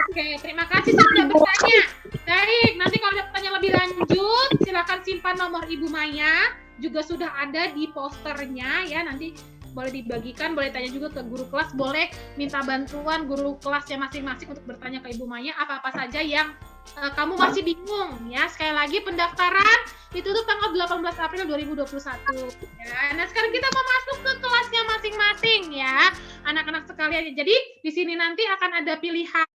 Oke, terima kasih sudah bertanya. Baik, nanti kalau ada pertanyaan lebih lanjut, silakan simpan nomor Ibu Maya. Juga sudah ada di posternya ya, nanti boleh dibagikan, boleh tanya juga ke guru kelas, boleh minta bantuan guru kelasnya masing-masing untuk bertanya ke Ibu Maya apa-apa saja yang kamu masih bingung ya. Sekali lagi pendaftaran ditutup tanggal 18 April 2021 ya. Nah, sekarang kita mau masuk ke kelasnya masing-masing ya, anak-anak sekalian. Jadi di sini nanti akan ada pilihan